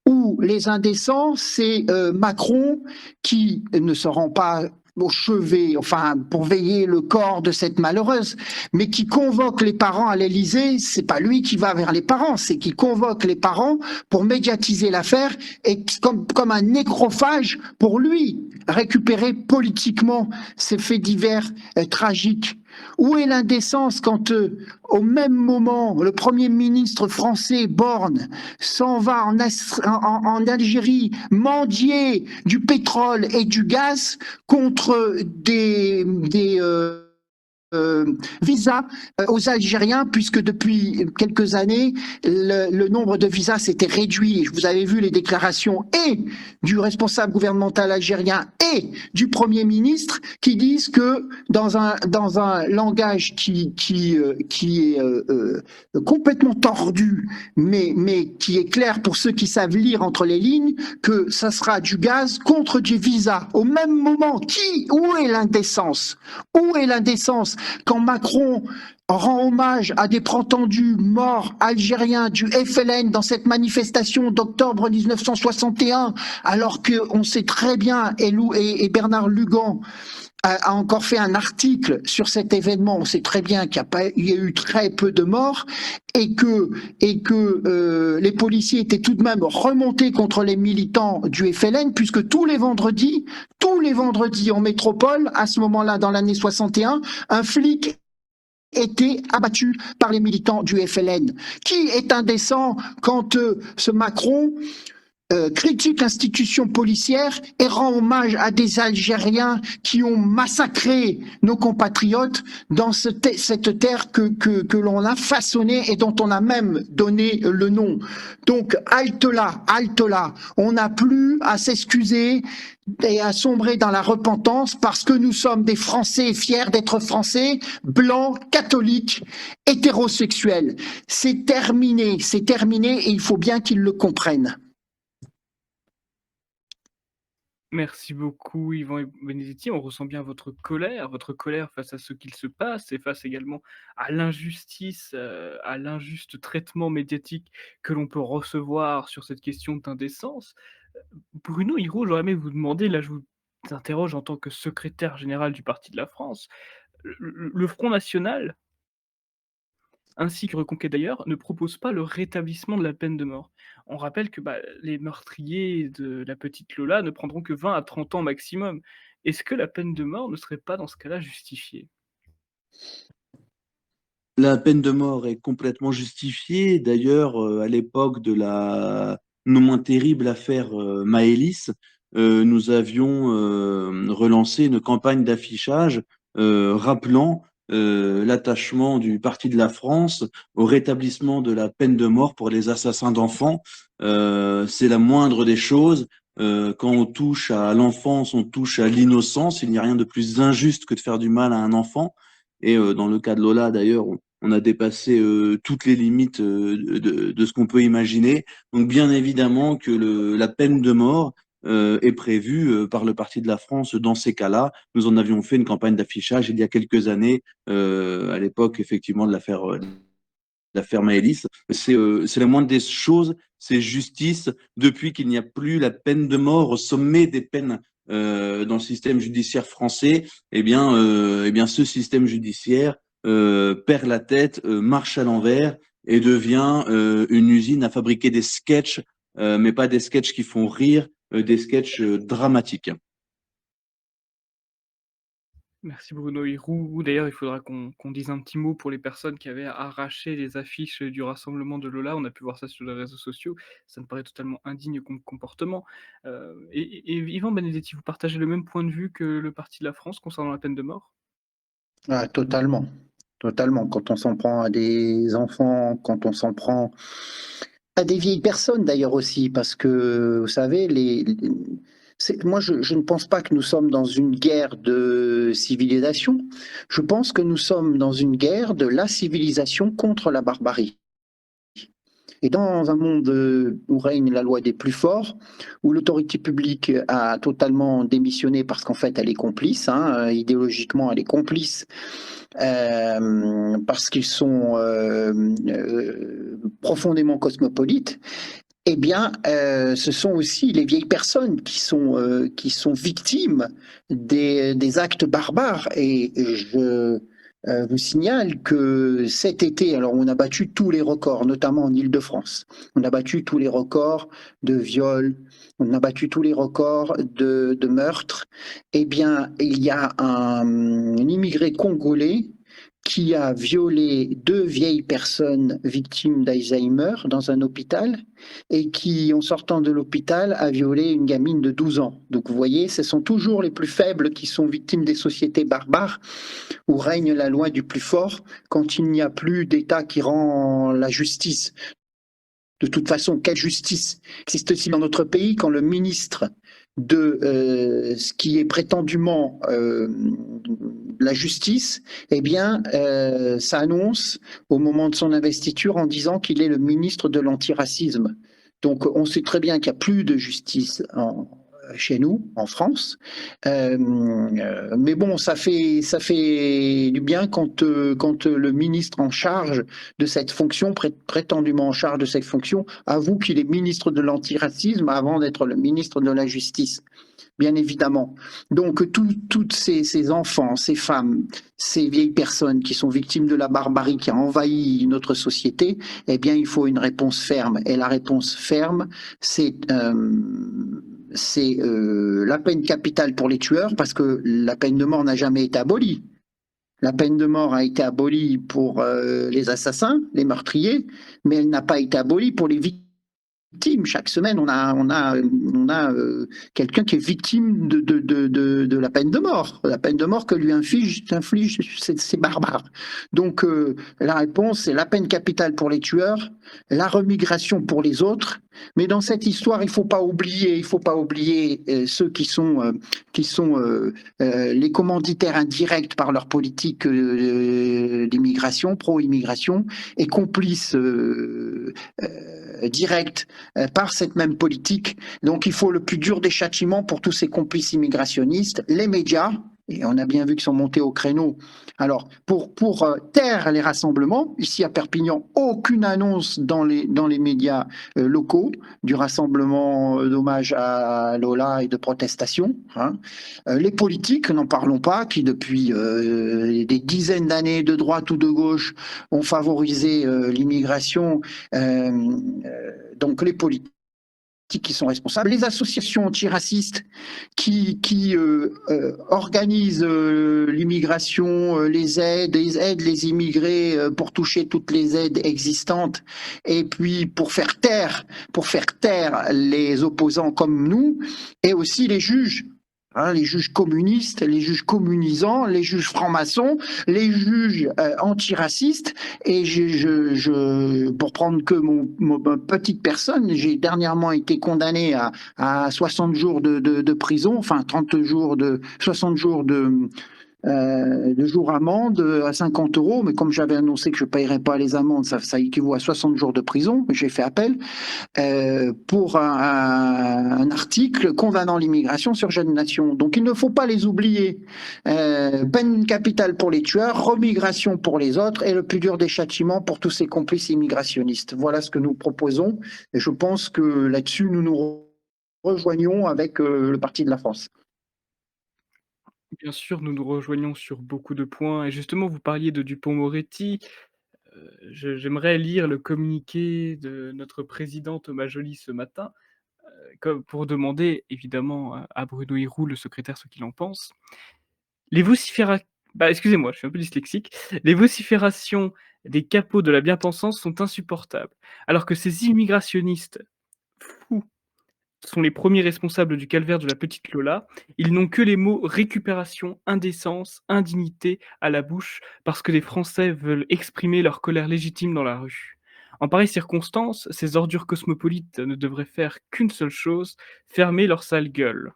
Ou les indécents, c'est Macron qui ne se rend pas au chevet, enfin, pour veiller le corps de cette malheureuse, mais qui convoque les parents à l'Élysée. C'est pas lui qui va vers les parents, c'est qui convoque les parents pour médiatiser l'affaire et comme un nécrophage pour lui récupérer politiquement ces faits divers tragiques. Où est l'indécence quand, au même moment, le Premier ministre français, Borne, s'en va en Algérie mendier du pétrole et du gaz contre des visas aux Algériens, puisque depuis quelques années, le nombre de visas s'était réduit. Je vous avais vu les déclarations et du responsable gouvernemental algérien et du Premier ministre qui disent que dans un langage qui est complètement tordu, mais qui est clair pour ceux qui savent lire entre les lignes, que ça sera du gaz contre du visa. Au même moment, où est l'indécence? Où est l'indécence quand Macron rend hommage à des prétendus morts algériens du FLN dans cette manifestation d'octobre 1961, alors qu'on sait très bien, et Bernard Lugan a encore fait un article sur cet événement, on sait très bien qu'il y a eu très peu de morts et que les policiers étaient tout de même remontés contre les militants du FLN, puisque tous les vendredis en métropole, à ce moment-là dans l'année 61, un flic était abattu par les militants du FLN. Qui est indécent quand ce Macron critique l'institution policière et rend hommage à des Algériens qui ont massacré nos compatriotes dans cette terre que l'on a façonnée et dont on a même donné le nom. Donc halte là, on n'a plus à s'excuser et à sombrer dans la repentance parce que nous sommes des Français fiers d'être Français, blancs, catholiques, hétérosexuels. C'est terminé et il faut bien qu'ils le comprennent. Merci beaucoup Yvan Benedetti, on ressent bien votre colère face à ce qu'il se passe et face également à l'injustice, à l'injuste traitement médiatique que l'on peut recevoir sur cette question d'indécence. Bruno Hirault, j'aurais aimé vous demander, là je vous interroge en tant que secrétaire général du Parti de la France, le Front national ainsi que Reconquête d'ailleurs, ne propose pas le rétablissement de la peine de mort. On rappelle que, les meurtriers de la petite Lola ne prendront que 20 à 30 ans maximum. Est-ce que la peine de mort ne serait pas dans ce cas-là justifiée? La peine de mort est complètement justifiée. D'ailleurs, à l'époque de la non moins terrible affaire Maëlys, nous avions relancé une campagne d'affichage rappelant l'attachement du Parti de la France au rétablissement de la peine de mort pour les assassins d'enfants. C'est la moindre des choses. Quand on touche à l'enfance, on touche à l'innocence. Il n'y a rien de plus injuste que de faire du mal à un enfant. Et dans le cas de Lola, d'ailleurs, on a dépassé toutes les limites de ce qu'on peut imaginer. Donc bien évidemment que la peine de mort est prévue par le Parti de la France dans ces cas-là. Nous en avions fait une campagne d'affichage il y a quelques années, à l'époque effectivement de l'affaire Maëlys. C'est la moindre des choses, c'est justice depuis qu'il n'y a plus la peine de mort au sommet des peines dans le système judiciaire français. Eh bien, ce système judiciaire perd la tête, marche à l'envers et devient une usine à fabriquer des sketchs, mais pas des sketchs qui font rire, des sketchs dramatiques. Merci Bruno Hirou. D'ailleurs, il faudra qu'on dise un petit mot pour les personnes qui avaient arraché les affiches du rassemblement de Lola. On a pu voir ça sur les réseaux sociaux. Ça me paraît totalement indigne comme comportement. Et Yvan Benedetti, vous partagez le même point de vue que le Parti de la France concernant la peine de mort? Ah, totalement. Totalement. Quand on s'en prend à des enfants, quand on s'en prend à des vieilles personnes d'ailleurs aussi, parce que vous savez, moi je ne pense pas que nous sommes dans une guerre de civilisation. Je pense que nous sommes dans une guerre de la civilisation contre la barbarie. Et dans un monde où règne la loi des plus forts, où l'autorité publique a totalement démissionné parce qu'en fait elle est complice, hein, idéologiquement elle est complice, parce qu'ils sont profondément cosmopolites, eh bien, ce sont aussi les vieilles personnes qui sont victimes des actes barbares. Et je vous signale que cet été, alors on a battu tous les records, notamment en Île-de-France. On a battu tous les records de viols, on a battu tous les records de meurtres. Eh bien, il y a un immigré congolais qui a violé 2 vieilles personnes victimes d'Alzheimer dans un hôpital et qui, en sortant de l'hôpital, a violé une gamine de 12 ans. Donc vous voyez, ce sont toujours les plus faibles qui sont victimes des sociétés barbares où règne la loi du plus fort quand il n'y a plus d'État qui rend la justice. De toute façon, quelle justice existe-t-il dans notre pays quand le ministre de ce qui est prétendument la justice, eh bien, s'annonce au moment de son investiture en disant qu'il est le ministre de l'antiracisme. Donc, on sait très bien qu'il n'y a plus de justice chez nous, en France. Mais bon, ça fait du bien quand le ministre en charge de cette fonction, prétendument en charge de cette fonction, avoue qu'il est ministre de l'antiracisme avant d'être le ministre de la Justice. Bien évidemment. Donc, toutes ces enfants, ces femmes, ces vieilles personnes qui sont victimes de la barbarie qui a envahi notre société, eh bien, il faut une réponse ferme. Et la réponse ferme, c'est la peine capitale pour les tueurs, parce que la peine de mort n'a jamais été abolie. La peine de mort a été abolie pour les assassins, les meurtriers, mais elle n'a pas été abolie pour les victimes. Chaque semaine, on a quelqu'un qui est victime de la peine de mort que lui inflige ces barbares. Donc la réponse, c'est la peine capitale pour les tueurs, la remigration pour les autres. Mais dans cette histoire, il faut pas oublier ceux qui sont les commanditaires indirects par leur politique d'immigration, pro-immigration, et complices directs par cette même politique. Donc il faut le plus dur des châtiments pour tous ces complices immigrationnistes, les médias, et on a bien vu qu'ils sont montés au créneau. Alors, pour taire les rassemblements, ici à Perpignan, aucune annonce dans les médias locaux du rassemblement d'hommage à Lola et de protestation. Hein. Les politiques, n'en parlons pas, qui depuis des dizaines d'années, de droite ou de gauche, ont favorisé l'immigration. Donc les politiques qui sont responsables, les associations antiracistes qui organisent l'immigration, les aident les immigrés pour toucher toutes les aides existantes, et puis pour faire taire les opposants comme nous, et aussi les juges. hein, les juges communistes, les juges communisants, les juges francs-maçons, les juges antiracistes. Et pour prendre que ma petite personne, j'ai dernièrement été condamné à 60 jours de prison, enfin 60 jours de jours amende à 50 €, mais comme j'avais annoncé que je ne paierais pas les amendes, ça équivaut à 60 jours de prison. J'ai fait appel pour un article condamnant l'immigration sur Jeunes Nation. Donc il ne faut pas les oublier. Peine capitale pour les tueurs, remigration pour les autres et le plus dur des châtiments pour tous ces complices immigrationnistes. Voilà ce que nous proposons et je pense que là-dessus nous rejoignons avec le Parti de la France. Bien sûr, nous nous rejoignons sur beaucoup de points et justement vous parliez de Dupond-Moretti. J'aimerais lire le communiqué de notre président Thomas Joly ce matin, comme pour demander évidemment à Bruno Hyrou, le secrétaire, ce qu'il en pense. Les vociféra excusez-moi, je suis un peu dyslexique. Les vociférations des capots de la bien-pensance sont insupportables, alors que ces immigrationnistes fous sont les premiers responsables du calvaire de la petite Lola. Ils n'ont que les mots récupération, indécence, indignité à la bouche parce que les Français veulent exprimer leur colère légitime dans la rue. En pareille circonstance, ces ordures cosmopolites ne devraient faire qu'une seule chose, fermer leur sale gueule.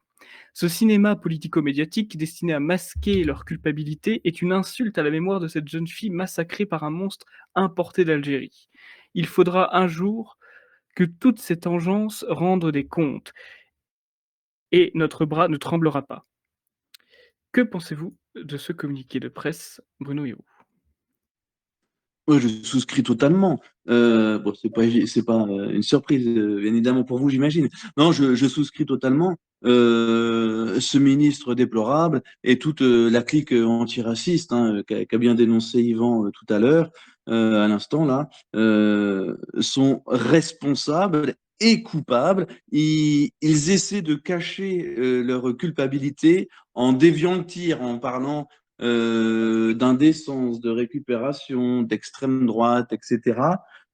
Ce cinéma politico-médiatique destiné à masquer leur culpabilité est une insulte à la mémoire de cette jeune fille massacrée par un monstre importé d'Algérie. Il faudra un jour que toute cette engeance rende des comptes et notre bras ne tremblera pas. Que pensez-vous de ce communiqué de presse, Bruno Hyrou? Ouais, je souscris totalement. Bon, c'est pas une surprise, bien évidemment pour vous, j'imagine. Non, je souscris totalement. Ce ministre déplorable et toute la clique antiraciste, hein, qu'a bien dénoncé Yvan tout à l'heure, à l'instant là, sont responsables et coupables. Ils essaient de cacher leur culpabilité en déviant le tir, en parlant d'indécence, de récupération, d'extrême droite, etc.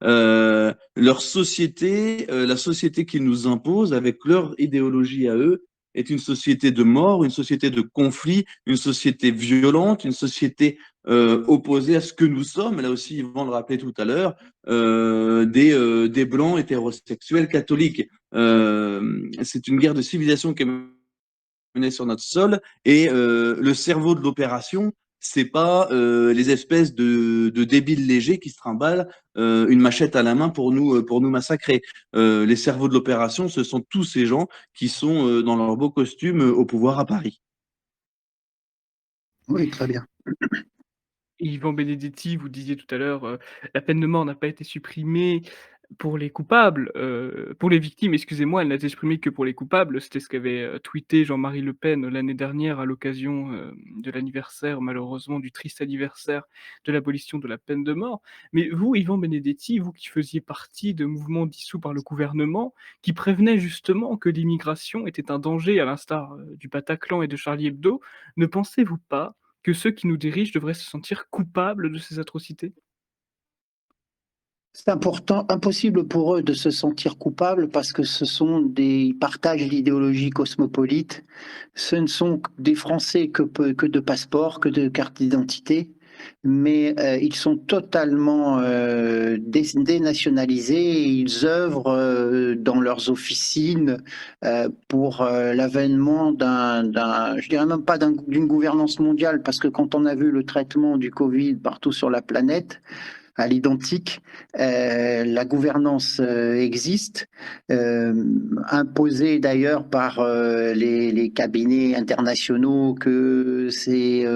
Leur société, la société qu'ils nous imposent avec leur idéologie à eux, est une société de mort, une société de conflit, une société violente, une société opposée à ce que nous sommes. Là aussi, Yvan le rappelait tout à l'heure, des blancs hétérosexuels catholiques. C'est une guerre de civilisation qui est menée sur notre sol et le cerveau de l'opération, c'est pas les espèces de débiles légers qui se trimballent une machette à la main pour nous massacrer. Les cerveaux de l'opération, ce sont tous ces gens qui sont dans leur beau costume au pouvoir à Paris. Oui, très bien. Yvan Benedetti, vous disiez tout à l'heure, la peine de mort n'a pas été supprimée pour les coupables, pour les victimes, excusez-moi, elle n'a été supprimée que pour les coupables. C'était ce qu'avait, tweeté Jean-Marie Le Pen l'année dernière à l'occasion, de l'anniversaire, malheureusement, du triste anniversaire de l'abolition de la peine de mort. Mais vous, Yvan Benedetti, vous qui faisiez partie de mouvements dissous par le gouvernement, qui prévenaient justement que l'immigration était un danger à l'instar, du Bataclan et de Charlie Hebdo, ne pensez-vous pas que ceux qui nous dirigent devraient se sentir coupables de ces atrocités? C'est important, impossible pour eux de se sentir coupables parce que ils partagent l'idéologie cosmopolite. Ce ne sont des Français que de passeports, que de cartes d'identité, mais ils sont totalement dénationalisés et ils œuvrent dans leurs officines pour l'avènement je dirais même pas d'une gouvernance mondiale, parce que quand on a vu le traitement du Covid partout sur la planète, à l'identique. La gouvernance existe, imposée d'ailleurs par les cabinets internationaux que ces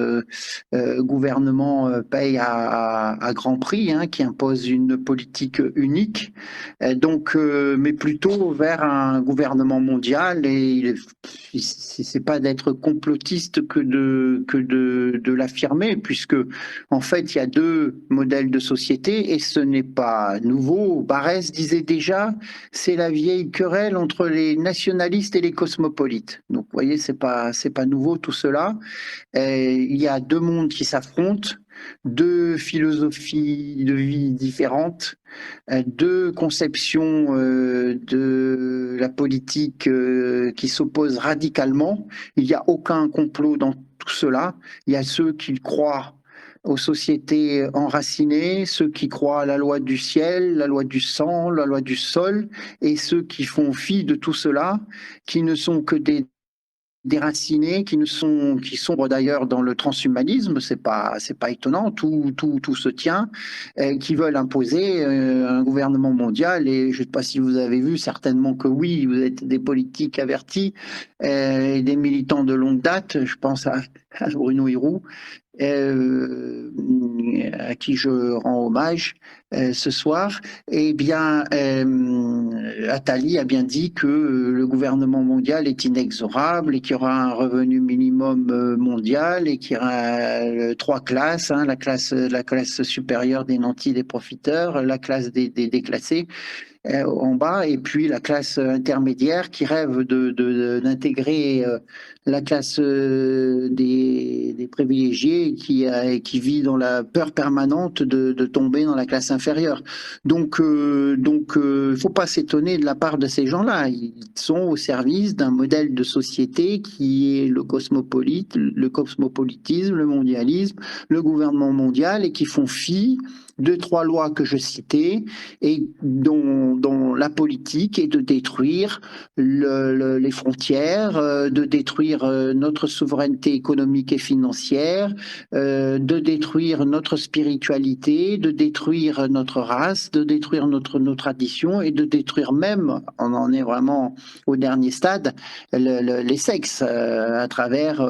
gouvernements payent à grand prix, hein, qui imposent une politique unique. Mais plutôt vers un gouvernement mondial. Et c'est pas d'être complotiste que de l'affirmer, puisque en fait, il y a deux modèles de société et ce n'est pas nouveau. Barrès disait déjà, c'est la vieille querelle entre les nationalistes et les cosmopolites. Donc, vous voyez, c'est pas nouveau tout cela. Il y a deux mondes qui s'affrontent. deux philosophies de vie différentes, deux conceptions de la politique qui s'opposent radicalement. Il n'y a aucun complot dans tout cela. Il y a ceux qui croient aux sociétés enracinées, ceux qui croient à la loi du ciel, la loi du sang, la loi du sol, et ceux qui font fi de tout cela, qui ne sont que des déracinés, qui sombrent d'ailleurs dans le transhumanisme, c'est pas étonnant, tout se tient, qui veulent imposer un gouvernement mondial. Et je ne sais pas si vous avez vu, certainement que oui, vous êtes des politiques avertis et des militants de longue date. Je pense à Bruno Hirault, à qui je rends hommage ce soir. Eh bien, Attali a bien dit que le gouvernement mondial est inexorable et qu'il y aura un revenu minimum mondial et qu'il y aura trois classes, hein, la classe supérieure des nantis, des profiteurs, la classe des déclassés en bas, et puis la classe intermédiaire qui rêve d'intégrer la classe des privilégiés et qui vit dans la peur permanente de tomber dans la classe inférieure. Donc, faut pas s'étonner de la part de ces gens-là. Ils sont au service d'un modèle de société qui est le cosmopolitisme, le mondialisme, le gouvernement mondial, et qui font fi de trois lois que je citais et dont la politique est de détruire les frontières, de détruire notre souveraineté économique et financière, de détruire notre spiritualité, de détruire notre race, de détruire nos traditions et de détruire même, on en est vraiment au dernier stade, les sexes à travers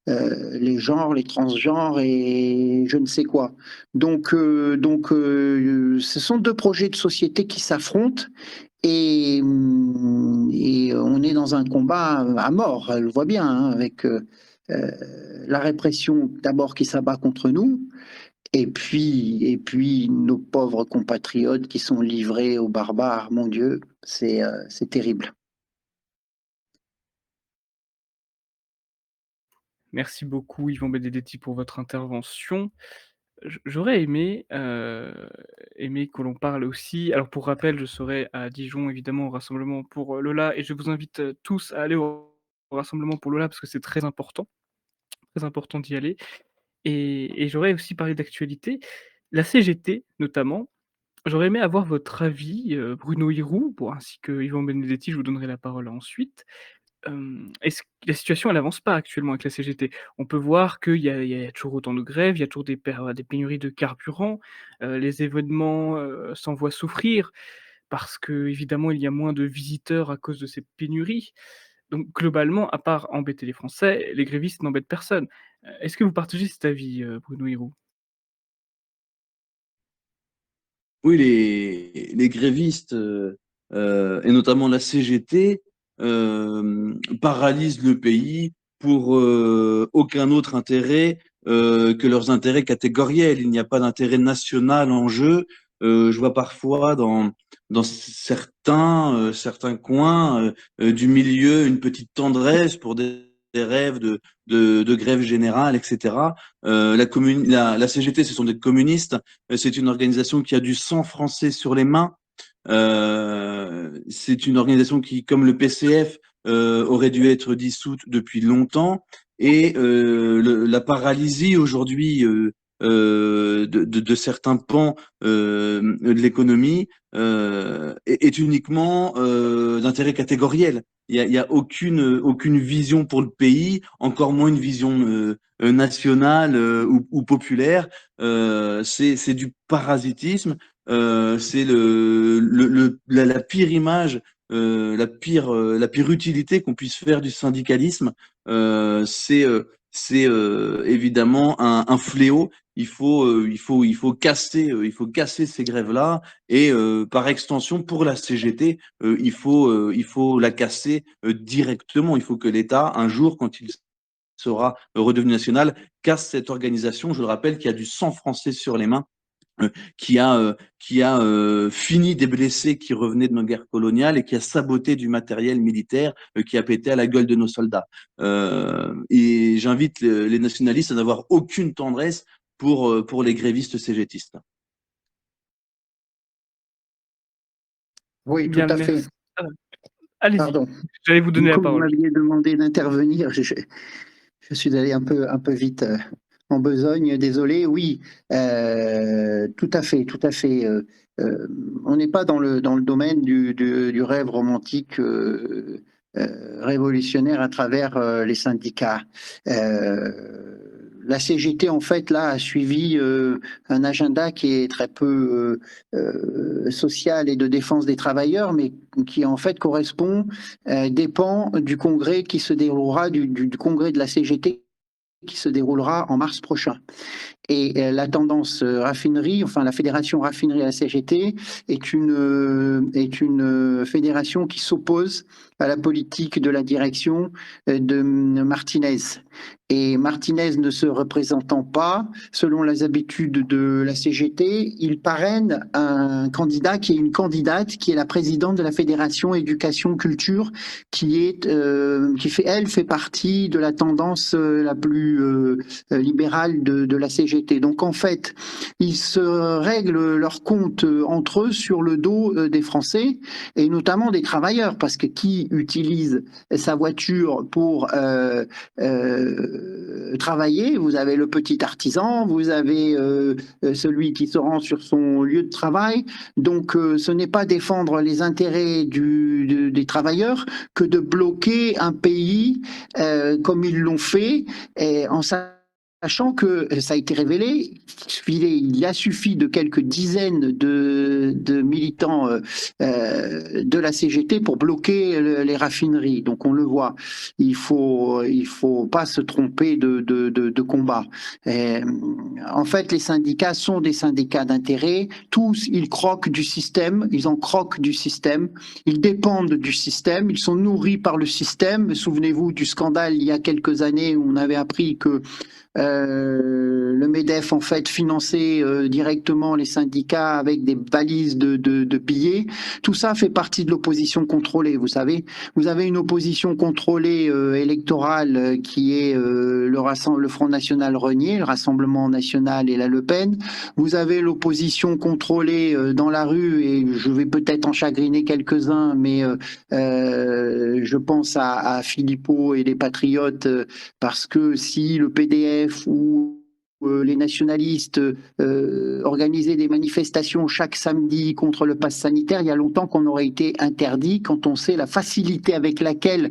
les genres, les transgenres et je ne sais quoi. Donc, ce sont deux projets de société qui s'affrontent et on est dans un combat à mort, elle le voit bien, hein, avec la répression d'abord qui s'abat contre nous, et puis nos pauvres compatriotes qui sont livrés aux barbares, mon Dieu, c'est terrible. Merci beaucoup Yvan Benedetti pour votre intervention. J'aurais aimé que l'on parle aussi, alors pour rappel, je serai à Dijon évidemment au rassemblement pour, Lola, et je vous invite, tous à aller au rassemblement pour Lola parce que c'est très important d'y aller, et j'aurais aussi parlé d'actualité. La CGT notamment, j'aurais aimé avoir votre avis, Bruno Hirault, bon, ainsi que Yvan Benedetti, je vous donnerai la parole ensuite. Est-ce que la situation elle avance pas actuellement avec la CGT? On peut voir qu'il y a toujours autant de grèves, il y a toujours des pénuries de carburant, les événements, s'en voient souffrir parce qu'évidemment il y a moins de visiteurs à cause de ces pénuries. Donc globalement, à part embêter les Français, les grévistes n'embêtent personne. Est-ce que vous partagez cet avis, Bruno Hirault? Oui, les grévistes, et notamment la CGT, paralysent le pays pour aucun autre intérêt que leurs intérêts catégoriels. Il n'y a pas d'intérêt national en jeu. Je vois parfois dans certains coins du milieu une petite tendresse pour des rêves de grève générale, etc. La CGT, ce sont des communistes. C'est une organisation qui a du sang français sur les mains. C'est une organisation qui, comme le PCF, aurait dû être dissoute depuis longtemps. Et la paralysie aujourd'hui de certains pans de l'économie est uniquement d'intérêt catégoriel. Il y a aucune vision pour le pays, encore moins une vision nationale ou populaire. C'est du parasitisme. C'est la pire image, la pire utilité qu'on puisse faire du syndicalisme. C'est évidemment un fléau. Il faut casser ces grèves-là et par extension pour la CGT, il faut la casser directement. Il faut que l'État, un jour, quand il sera redevenu national, casse cette organisation. Je le rappelle, qui a du sang français sur les mains, qui a fini des blessés qui revenaient de nos guerres coloniales et qui a saboté du matériel militaire qui a pété à la gueule de nos soldats. Et j'invite les nationalistes à n'avoir aucune tendresse pour les grévistes CGTistes. Oui, tout Bien, à fait. merci. Allez-y, Pardon. j'allais vous donner la Comme vous parole. m'aviez demandé d'intervenir, je suis allé un peu vite en besogne, désolé. Oui, tout à fait, tout à fait. On n'est pas dans le domaine du rêve romantique révolutionnaire à travers les syndicats. La CGT, en fait, là, a suivi un agenda qui est très peu social et de défense des travailleurs, mais qui, en fait, dépend du congrès qui se déroulera, du congrès de la CGT qui se déroulera en mars prochain. Et la tendance raffinerie, enfin la fédération raffinerie à la CGT, est une fédération qui s'oppose à la politique de la direction de Martinez. Et Martinez ne se représentant pas, selon les habitudes de la CGT, il parraine un candidat qui est une candidate qui est la présidente de la fédération éducation-culture, qui fait partie de la tendance la plus libérale de la CGT. Donc en fait, ils se règlent leurs comptes entre eux sur le dos des Français et notamment des travailleurs, parce que qui utilise sa voiture pour travailler? Vous avez le petit artisan, vous avez celui qui se rend sur son lieu de travail. Donc ce n'est pas défendre les intérêts des travailleurs que de bloquer un pays comme ils l'ont fait, en sachant que ça a été révélé, il a suffi de quelques dizaines de militants de la CGT pour bloquer les raffineries. Donc on le voit, il faut pas se tromper de combat. En fait, les syndicats sont des syndicats d'intérêt. Tous, ils croquent du système, ils en croquent du système, ils dépendent du système, ils sont nourris par le système. Souvenez-vous du scandale il y a quelques années où on avait appris que le MEDEF en fait finançait directement les syndicats avec des valises de billets. Tout ça fait partie de l'opposition contrôlée. Vous savez, vous avez une opposition contrôlée électorale qui est le Front National renié, le Rassemblement National et la Le Pen. Vous avez l'opposition contrôlée dans la rue, et je vais peut-être en chagriner quelques-uns, mais je pense à Philippot et les Patriotes, parce que si le PDF ou les nationalistes organisaient des manifestations chaque samedi contre le pass sanitaire, il y a longtemps qu'on aurait été interdit, quand on sait la facilité avec laquelle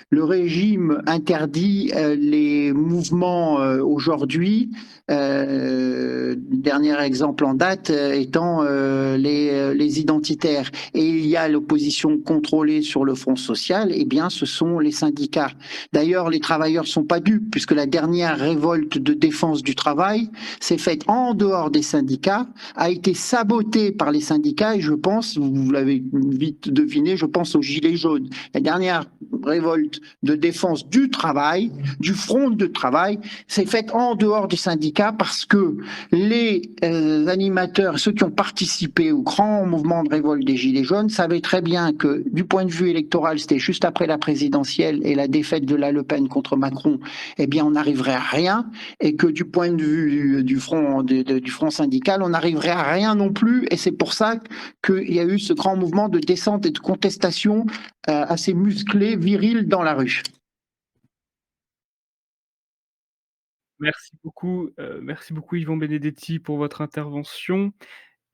le régime interdit les mouvements aujourd'hui. Dernier exemple en date étant les identitaires. Et il y a l'opposition contrôlée sur le front social, eh bien ce sont les syndicats. D'ailleurs, les travailleurs sont pas dupes, puisque la dernière révolte de défense du travail s'est faite en dehors des syndicats, a été sabotée par les syndicats, et je pense, vous l'avez vite deviné, je pense aux Gilets jaunes. La dernière révolte de défense du travail, du front de travail, s'est faite en dehors des syndicats, parce que les animateurs, ceux qui ont participé au grand mouvement de révolte des Gilets jaunes, savaient très bien que du point de vue électoral, c'était juste après la présidentielle et la défaite de la Le Pen contre Macron, eh bien on n'arriverait à rien, et que du point de vue du front syndical, on n'arriverait à rien non plus, et c'est pour ça qu'il y a eu ce grand mouvement de descente et de contestation assez musclé, viril dans la rue. Merci beaucoup Yvon Benedetti pour votre intervention.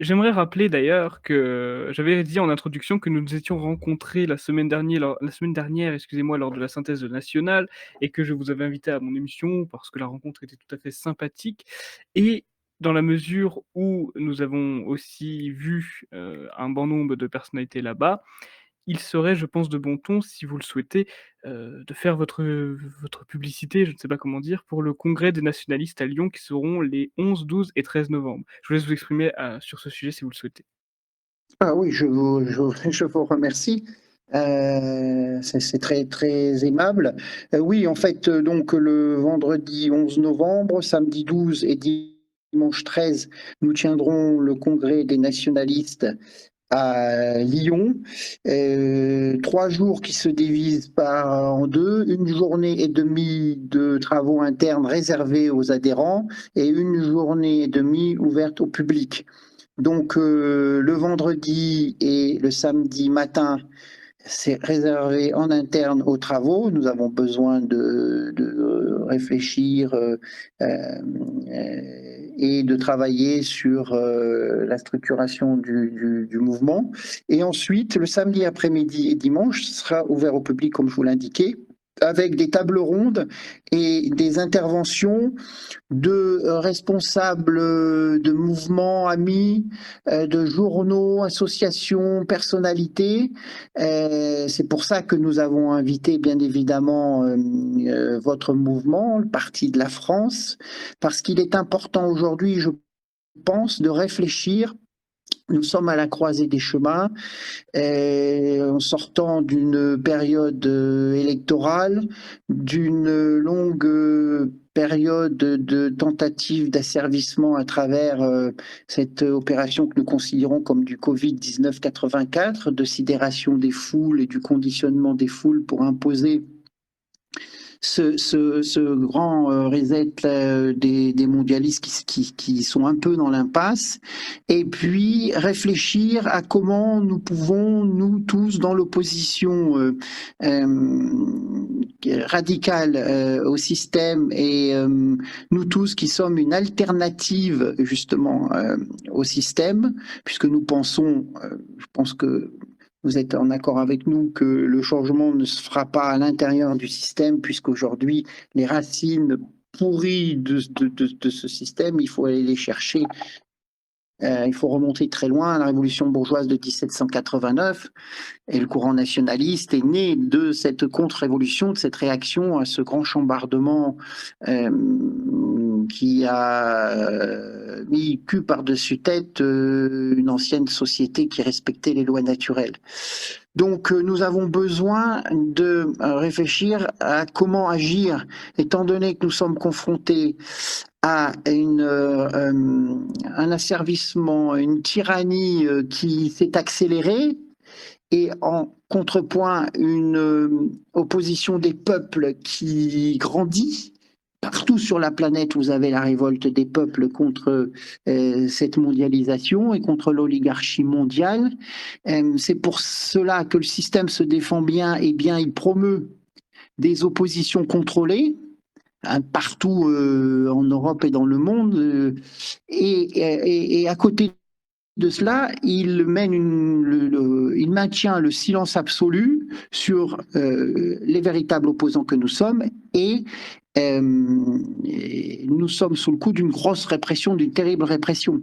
J'aimerais rappeler d'ailleurs que j'avais dit en introduction que nous nous étions rencontrés la semaine dernière, excusez-moi, lors de la synthèse nationale, et que je vous avais invité à mon émission parce que la rencontre était tout à fait sympathique, et dans la mesure où nous avons aussi vu, un bon nombre de personnalités là-bas, il serait, je pense, de bon ton, si vous le souhaitez, de faire votre publicité, je ne sais pas comment dire, pour le congrès des nationalistes à Lyon qui seront les 11, 12 et 13 novembre. Je vous laisse vous exprimer, sur ce sujet si vous le souhaitez. Ah oui, je vous remercie. C'est très, très aimable. Oui, en fait, donc le vendredi 11 novembre, samedi 12 et dimanche 13, nous tiendrons le congrès des nationalistes à Lyon, 3 jours qui se divisent en deux, une journée et demie de travaux internes réservés aux adhérents et une journée et demie ouverte au public. Donc le vendredi et le samedi matin, c'est réservé en interne aux travaux. Nous avons besoin de réfléchir et de travailler sur la structuration du mouvement. Et ensuite, le samedi après-midi et dimanche, ce sera ouvert au public, comme je vous l'indiquais, avec des tables rondes et des interventions de responsables de mouvements, amis, de journaux, associations, personnalités. C'est pour ça que nous avons invité bien évidemment votre mouvement, le Parti de la France, parce qu'il est important aujourd'hui, je pense, de réfléchir. Nous sommes à la croisée des chemins, en sortant d'une période électorale, d'une longue période de tentatives d'asservissement à travers cette opération que nous considérons comme du Covid-19 84, de sidération des foules et du conditionnement des foules pour imposer ce grand reset des mondialistes qui sont un peu dans l'impasse, et puis réfléchir à comment nous pouvons, nous tous, dans l'opposition radicale au système, et nous tous qui sommes une alternative justement au système, puisque nous pensons, je pense que vous êtes en accord avec nous que le changement ne se fera pas à l'intérieur du système, puisqu'aujourd'hui, les racines pourries de ce système, il faut aller les chercher. Il faut remonter très loin à la révolution bourgeoise de 1789, et le courant nationaliste est né de cette contre-révolution, de cette réaction à ce grand chambardement qui a mis cul par-dessus tête une ancienne société qui respectait les lois naturelles. Donc nous avons besoin de réfléchir à comment agir, étant donné que nous sommes confrontés à un asservissement, une tyrannie qui s'est accélérée, et en contrepoint une opposition des peuples qui grandit. Partout sur la planète, vous avez la révolte des peuples contre cette mondialisation et contre l'oligarchie mondiale. C'est pour cela que le système se défend bien, et bien il promeut des oppositions contrôlées partout en Europe et dans le monde. Et à côté de cela, il maintient le silence absolu sur les véritables opposants que nous sommes, et nous sommes sous le coup d'une grosse répression, d'une terrible répression.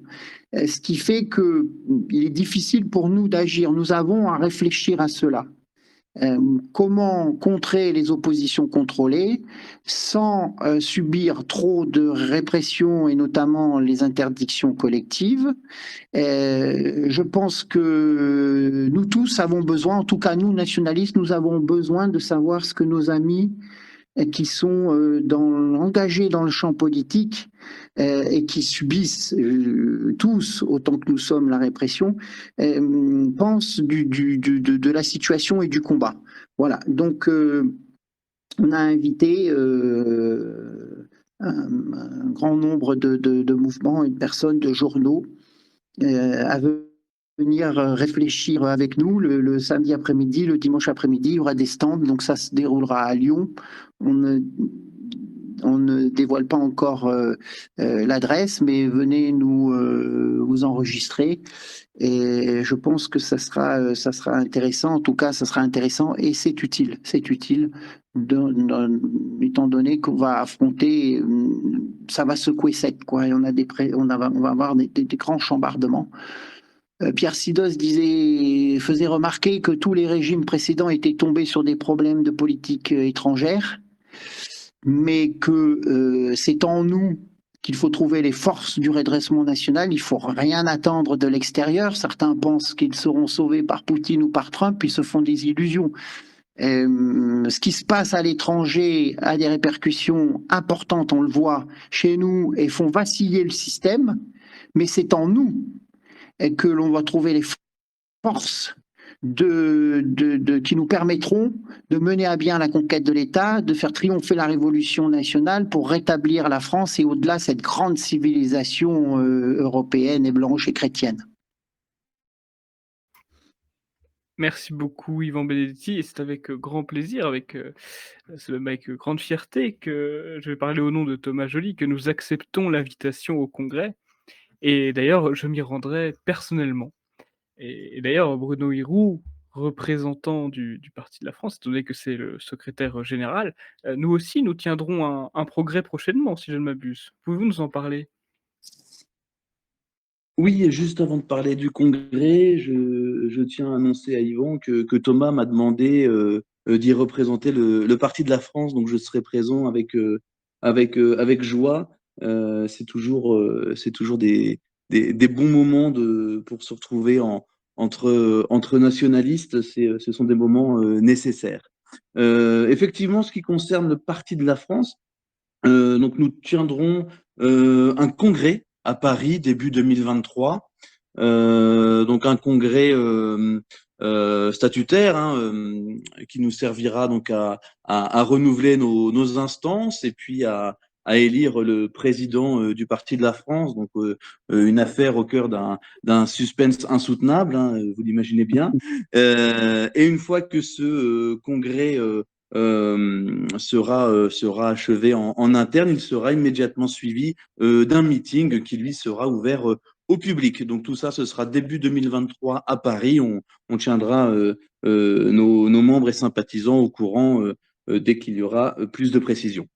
Ce qui fait qu'il est difficile pour nous d'agir. Nous avons à réfléchir à cela. Comment contrer les oppositions contrôlées sans subir trop de répression, et notamment les interdictions collectives. Je pense que nous tous avons besoin, en tout cas nous nationalistes, nous avons besoin de savoir ce que nos amis qui sont engagés dans le champ politique et qui subissent tous, autant que nous sommes, la répression, pensent de la situation et du combat. Voilà, donc on a invité un grand nombre de mouvements et de personnes, de journaux, à venir réfléchir avec nous le samedi après-midi, le dimanche après-midi. Il y aura des stands, donc ça se déroulera à Lyon. On ne dévoile pas encore l'adresse, mais venez vous enregistrer, et je pense que ça sera intéressant. En tout cas, ça sera intéressant, et c'est utile étant donné qu'on va affronter, ça va secouer sec, quoi. Et on va avoir des grands chambardements. Pierre Sidos faisait remarquer que tous les régimes précédents étaient tombés sur des problèmes de politique étrangère, mais que c'est en nous qu'il faut trouver les forces du redressement national. Il ne faut rien attendre de l'extérieur. Certains pensent qu'ils seront sauvés par Poutine ou par Trump, ils se font des illusions. Ce qui se passe à l'étranger a des répercussions importantes, on le voit chez nous, et font vaciller le système, mais c'est en nous que l'on va trouver les forces qui nous permettront de mener à bien la conquête de l'État, de faire triompher la révolution nationale pour rétablir la France et au-delà cette grande civilisation européenne et blanche et chrétienne. Merci beaucoup Yvan Benedetti et c'est avec, grand plaisir, c'est même avec, grande fierté que je vais parler au nom de Thomas Joly, que nous acceptons l'invitation au congrès et d'ailleurs, je m'y rendrai personnellement et d'ailleurs Bruno Hyrou, représentant du Parti de la France, étant donné que c'est le secrétaire, général, nous aussi nous tiendrons un progrès prochainement si je ne m'abuse. Pouvez-vous nous en parler? Oui, et juste avant de parler du congrès, je tiens à annoncer à Yvan que Thomas m'a demandé d'y représenter le Parti de la France, donc je serai présent avec joie. C'est toujours des bons moments pour se retrouver entre nationalistes, ce sont des moments nécessaires. Effectivement, ce qui concerne le Parti de la France, donc nous tiendrons un congrès à Paris début 2023. Donc un congrès statutaire, hein, qui nous servira donc à renouveler nos instances et puis à élire le président du Parti de la France. Donc une affaire au cœur d'un suspense insoutenable, hein, vous l'imaginez bien. Et une fois que ce congrès sera achevé en interne, il sera immédiatement suivi d'un meeting qui lui sera ouvert au public. Donc tout ça, ce sera début 2023 à Paris. On tiendra nos membres et sympathisants au courant dès qu'il y aura plus de précisions.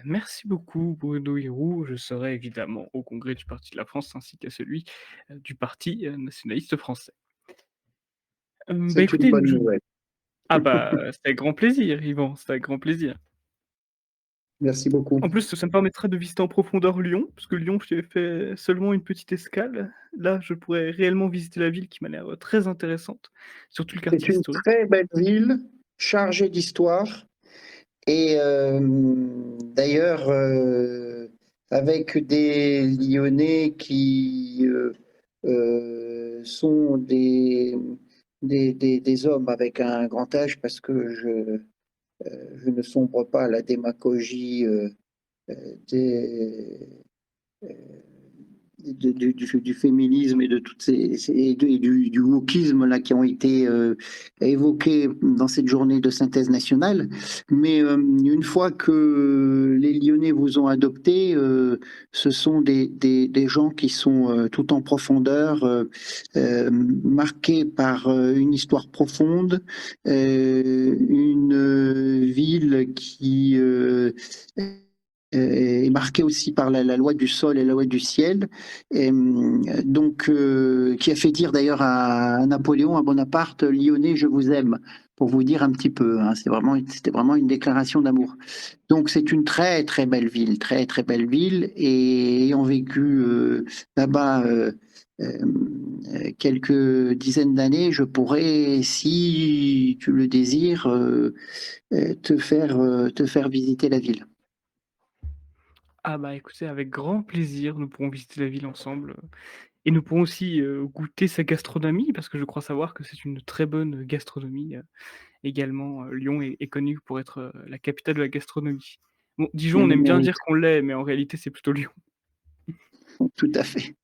Merci beaucoup Bruno Hyrou. Je serai évidemment au congrès du Parti de la France ainsi qu'à celui, du Parti, nationaliste français. Bah, C'est une écoutez, bonne je nouvelle. ah bah, c'est avec grand plaisir Yvan, c'est avec grand plaisir. Merci beaucoup. En plus, ça me permettra de visiter en profondeur Lyon, parce que Lyon, j'y ai fait seulement une petite escale. Là, je pourrais réellement visiter la ville qui m'a l'air, très intéressante, surtout le C'est quartier une historique. très belle ville, chargée d'histoire. Et d'ailleurs, avec des Lyonnais qui sont des hommes avec un grand âge, parce que je ne sombre pas à la démagogie des, du féminisme et de toutes du wokisme là qui ont été évoqués dans cette journée de synthèse nationale. Mais une fois que les Lyonnais vous ont adopté, ce sont des gens qui sont tout en profondeur, marqués par une histoire profonde, une ville qui est marqué aussi par la loi du sol et la loi du ciel, et, donc qui a fait dire d'ailleurs à Napoléon, à Bonaparte, Lyonnais, je vous aime, pour vous dire un petit peu. Hein, c'était vraiment une déclaration d'amour. Donc c'est une très très belle ville, très très belle ville, et ayant vécu là-bas. Quelques dizaines d'années, je pourrais, si tu le désires, te faire visiter la ville. Ah bah, écoutez, avec grand plaisir, nous pourrons visiter la ville ensemble, et nous pourrons aussi, goûter sa gastronomie, parce que je crois savoir que c'est une très bonne gastronomie, également, Lyon est connu pour être, la capitale de la gastronomie. Bon, Dijon, on aime bien Oui, dire qu'on l'est, mais en réalité, c'est plutôt Lyon. tout à fait.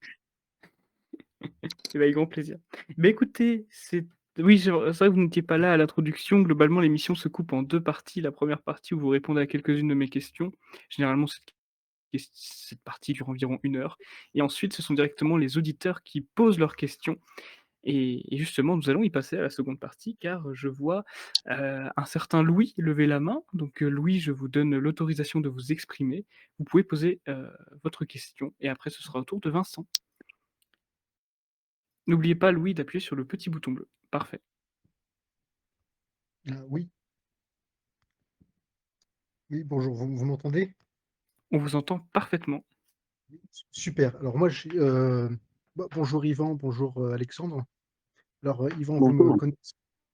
Et bah, avec grand plaisir. Bah, écoutez, c'est vrai que vous n'étiez pas là à l'introduction. Globalement, l'émission se coupe en 2 parties. La première partie où vous répondez à quelques-unes de mes questions. Généralement, cette partie dure environ 1 heure et ensuite, ce sont directement les auditeurs qui posent leurs questions et justement, nous allons y passer à la seconde partie car je vois, un certain Louis lever la main. Donc, Louis, je vous donne l'autorisation de vous exprimer. Vous pouvez poser, votre question et après ce sera au tour de Vincent. N'oubliez pas, Louis, d'appuyer sur le petit bouton bleu. Parfait. Oui, oui, bonjour, vous m'entendez? On vous entend parfaitement. Oui, super. Alors moi, bonjour Yvan, bonjour Alexandre. Alors Yvan, Bonjour.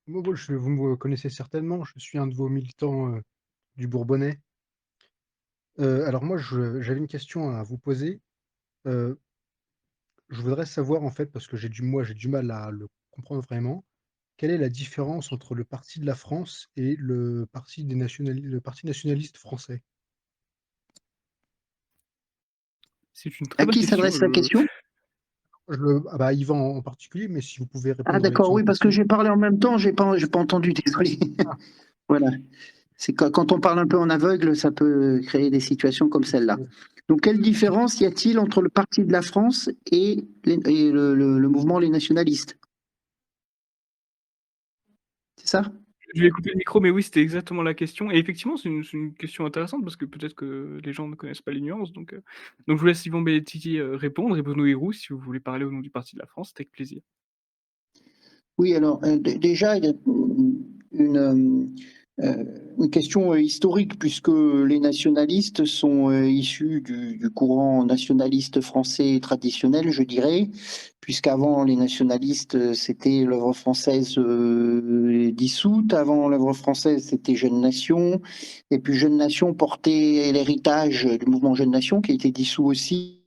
vous me connaissez certainement, je suis un de vos militants du Bourbonnais. Alors moi, j'avais une question à vous poser. Euh, je voudrais savoir, en fait, parce que j'ai du mal à le comprendre vraiment, quelle est la différence entre le Parti de la France et le Parti nationaliste français? C'est une très À bonne qui question. s'adresse la question? Yvan en particulier, mais si vous pouvez Ah répondre à d'accord, Alexandre oui, parce que aussi. j'ai parlé en même temps, j'ai pas entendu, désolé. Ah, Voilà. C'est quand on parle un peu en aveugle, ça peut créer des situations comme celle-là. oui. Donc, quelle différence y a-t-il entre le Parti de la France et, le mouvement Les Nationalistes? C'est ça? Je vais couper le micro, mais oui, c'était exactement la question et effectivement, c'est une question intéressante parce que peut-être que les gens ne connaissent pas les nuances donc je vous laisse Yvan Belletti, répondre et Bruno Héroux, si vous voulez parler au nom du Parti de la France, c'est avec plaisir. Oui, alors déjà, il y a une question historique, puisque les nationalistes sont issus du courant nationaliste français traditionnel, je dirais, puisqu'avant les nationalistes, c'était l'œuvre française dissoute, avant l'œuvre française, c'était Jeune Nation, et puis Jeune Nation portait l'héritage du mouvement Jeune Nation, qui a été dissous aussi.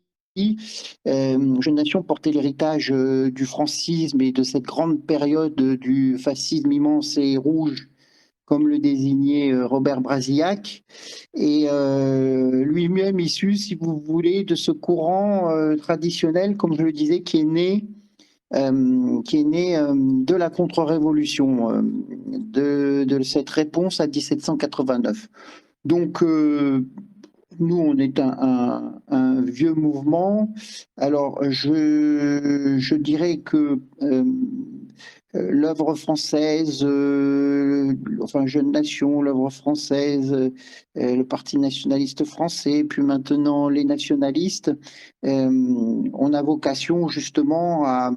Jeune Nation portait l'héritage du francisme et de cette grande période du fascisme immense et rouge, comme le désignait Robert Brasillac, et lui-même issu, si vous voulez, de ce courant traditionnel, comme je le disais, qui est né de la contre-révolution, de cette réponse à 1789. Donc, nous, on est un vieux mouvement. Alors, je dirais que l'œuvre française, enfin Jeune Nation, l'œuvre française, le Parti nationaliste français, puis maintenant les nationalistes, on a vocation justement à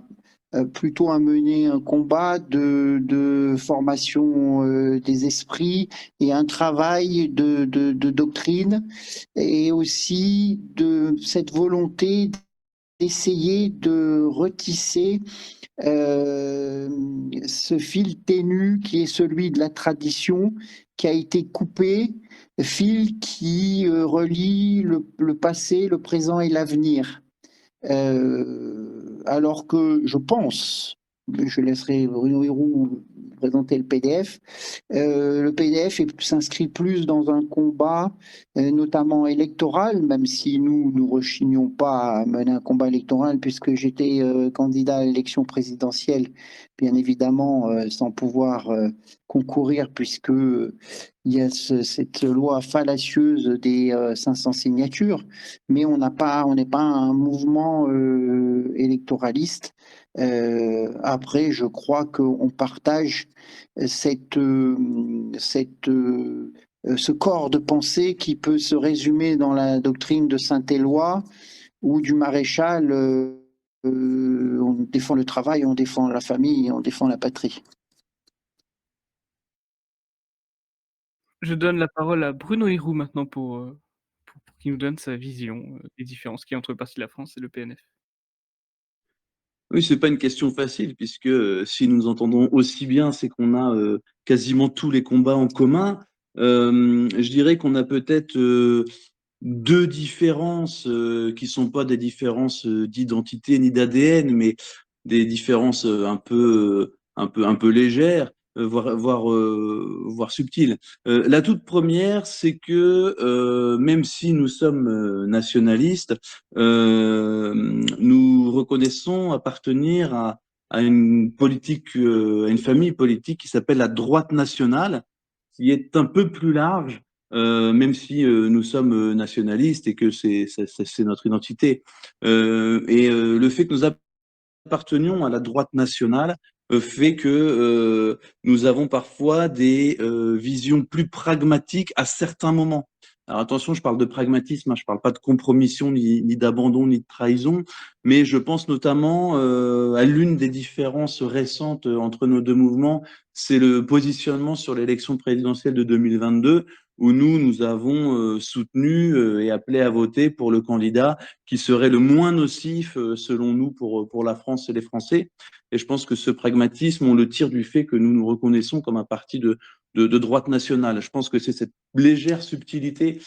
plutôt à mener un combat de formation des esprits et un travail de doctrine, et aussi de cette volonté d'essayer de retisser ce fil ténu qui est celui de la tradition, qui a été coupé, fil qui relie le passé, le présent et l'avenir. Alors que je pense, je laisserai Bruno Héroux présenter le PDF s'inscrit plus dans un combat, notamment électoral, même si nous ne rechignons pas à mener un combat électoral, puisque j'étais candidat à l'élection présidentielle, bien évidemment, sans pouvoir concourir, puisque il y a cette loi fallacieuse des 500 signatures, mais on n'est pas un mouvement électoraliste. Après, je crois qu'on partage ce corps de pensée qui peut se résumer dans la doctrine de Saint-Éloi ou du maréchal. On défend le travail, on défend la famille, on défend la patrie. Je donne la parole à Bruno Héroux maintenant pour qu'il nous donne sa vision, des différences qu'il y a entre le Parti de la France et le PNF. Oui, c'est pas une question facile puisque, si nous entendons aussi bien, c'est qu'on a, quasiment tous les combats en commun. Je dirais qu'on a peut-être, 2 différences, qui sont pas des différences, d'identité ni d'ADN, mais des différences, un peu légères, voire subtiles. La toute première, c'est que, même si nous sommes, nationalistes, nous reconnaissons appartenir à une politique, à une famille politique qui s'appelle la droite nationale, qui est un peu plus large, même si nous sommes nationalistes et que c'est notre identité. Le fait que nous appartenions à la droite nationale fait que nous avons parfois des visions plus pragmatiques à certains moments. Alors attention, je parle de pragmatisme, hein, je parle pas de compromission, ni d'abandon, ni de trahison, mais je pense notamment à l'une des différences récentes entre nos deux mouvements, c'est le positionnement sur l'élection présidentielle de 2022, où nous avons soutenu et appelé à voter pour le candidat qui serait le moins nocif, selon nous, pour la France et les Français. Et je pense que ce pragmatisme, on le tire du fait que nous nous reconnaissons comme un parti de droite nationale. Je pense que c'est cette légère subtilité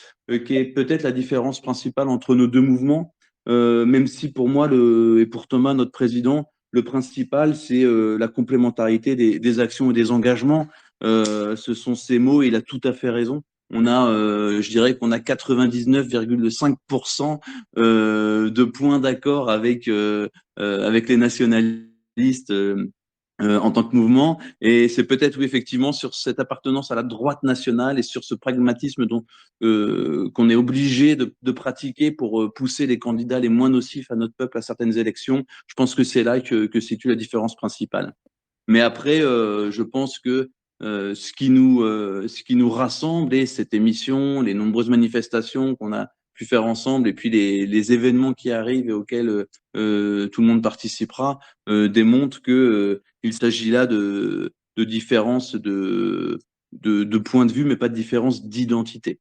qui est peut-être la différence principale entre nos deux mouvements. même si pour moi et pour Thomas, notre président, le principal, c'est la complémentarité des actions et des engagements. Ce sont ces mots, et il a tout à fait raison. Je dirais qu'on a 99,5% de points d'accord avec les nationalistes en tant que mouvement. Et c'est peut-être, oui, effectivement, sur cette appartenance à la droite nationale et sur ce pragmatisme qu'on est obligé de pratiquer pour pousser les candidats les moins nocifs à notre peuple à certaines élections. Je pense que c'est là que situe la différence principale. Mais après, je pense que ce qui nous rassemble, et cette émission, les nombreuses manifestations qu'on a pu faire ensemble, et puis les événements qui arrivent et auxquels tout le monde participera, démontrent que il s'agit là de différences de points de vue, mais pas de différences d'identité.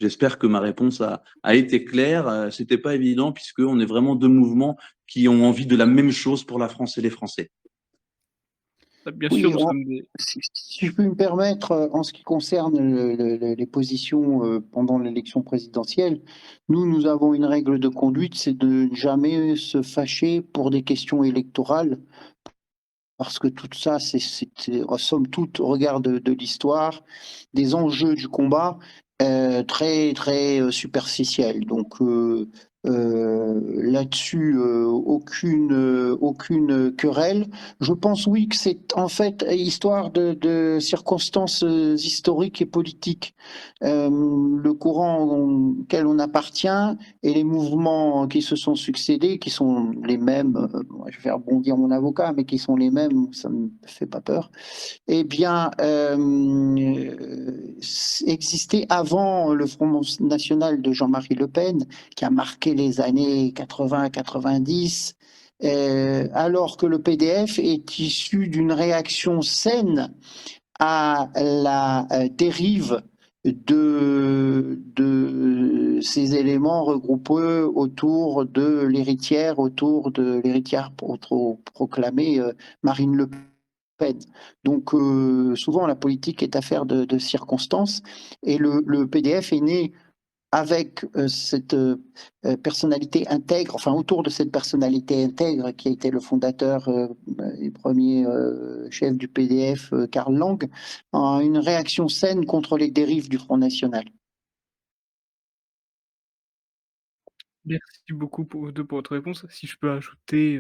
J'espère que ma réponse a été claire. C'était pas évident puisqu'on est vraiment deux mouvements qui ont envie de la même chose pour la France et les Français. Bien sûr, Oui, nous sommes des... si je peux me permettre, en ce qui concerne les positions pendant l'élection présidentielle, nous avons une règle de conduite, c'est de ne jamais se fâcher pour des questions électorales, parce que tout ça, c'est somme toute, au regard de l'histoire, des enjeux du combat, très, très superficiels. Donc, là-dessus, aucune querelle. Je pense, oui, que c'est en fait histoire de circonstances historiques et politiques. Le courant auquel on appartient et les mouvements qui se sont succédés, qui sont les mêmes, je vais faire bondir mon avocat, mais qui sont les mêmes, ça ne me fait pas peur, eh bien, existait avant le Front National de Jean-Marie Le Pen, qui a marqué les années 80-90, alors que le PDF est issu d'une réaction saine à la dérive de ces éléments regroupés autour de l'héritière proclamée Marine Le Pen. Donc souvent la politique est affaire de circonstances et le PDF est né avec cette personnalité intègre, enfin autour de cette personnalité intègre qui a été le fondateur et premier chef du PDF, Karl Lang, une réaction saine contre les dérives du Front National. Merci beaucoup pour votre réponse. Si je peux ajouter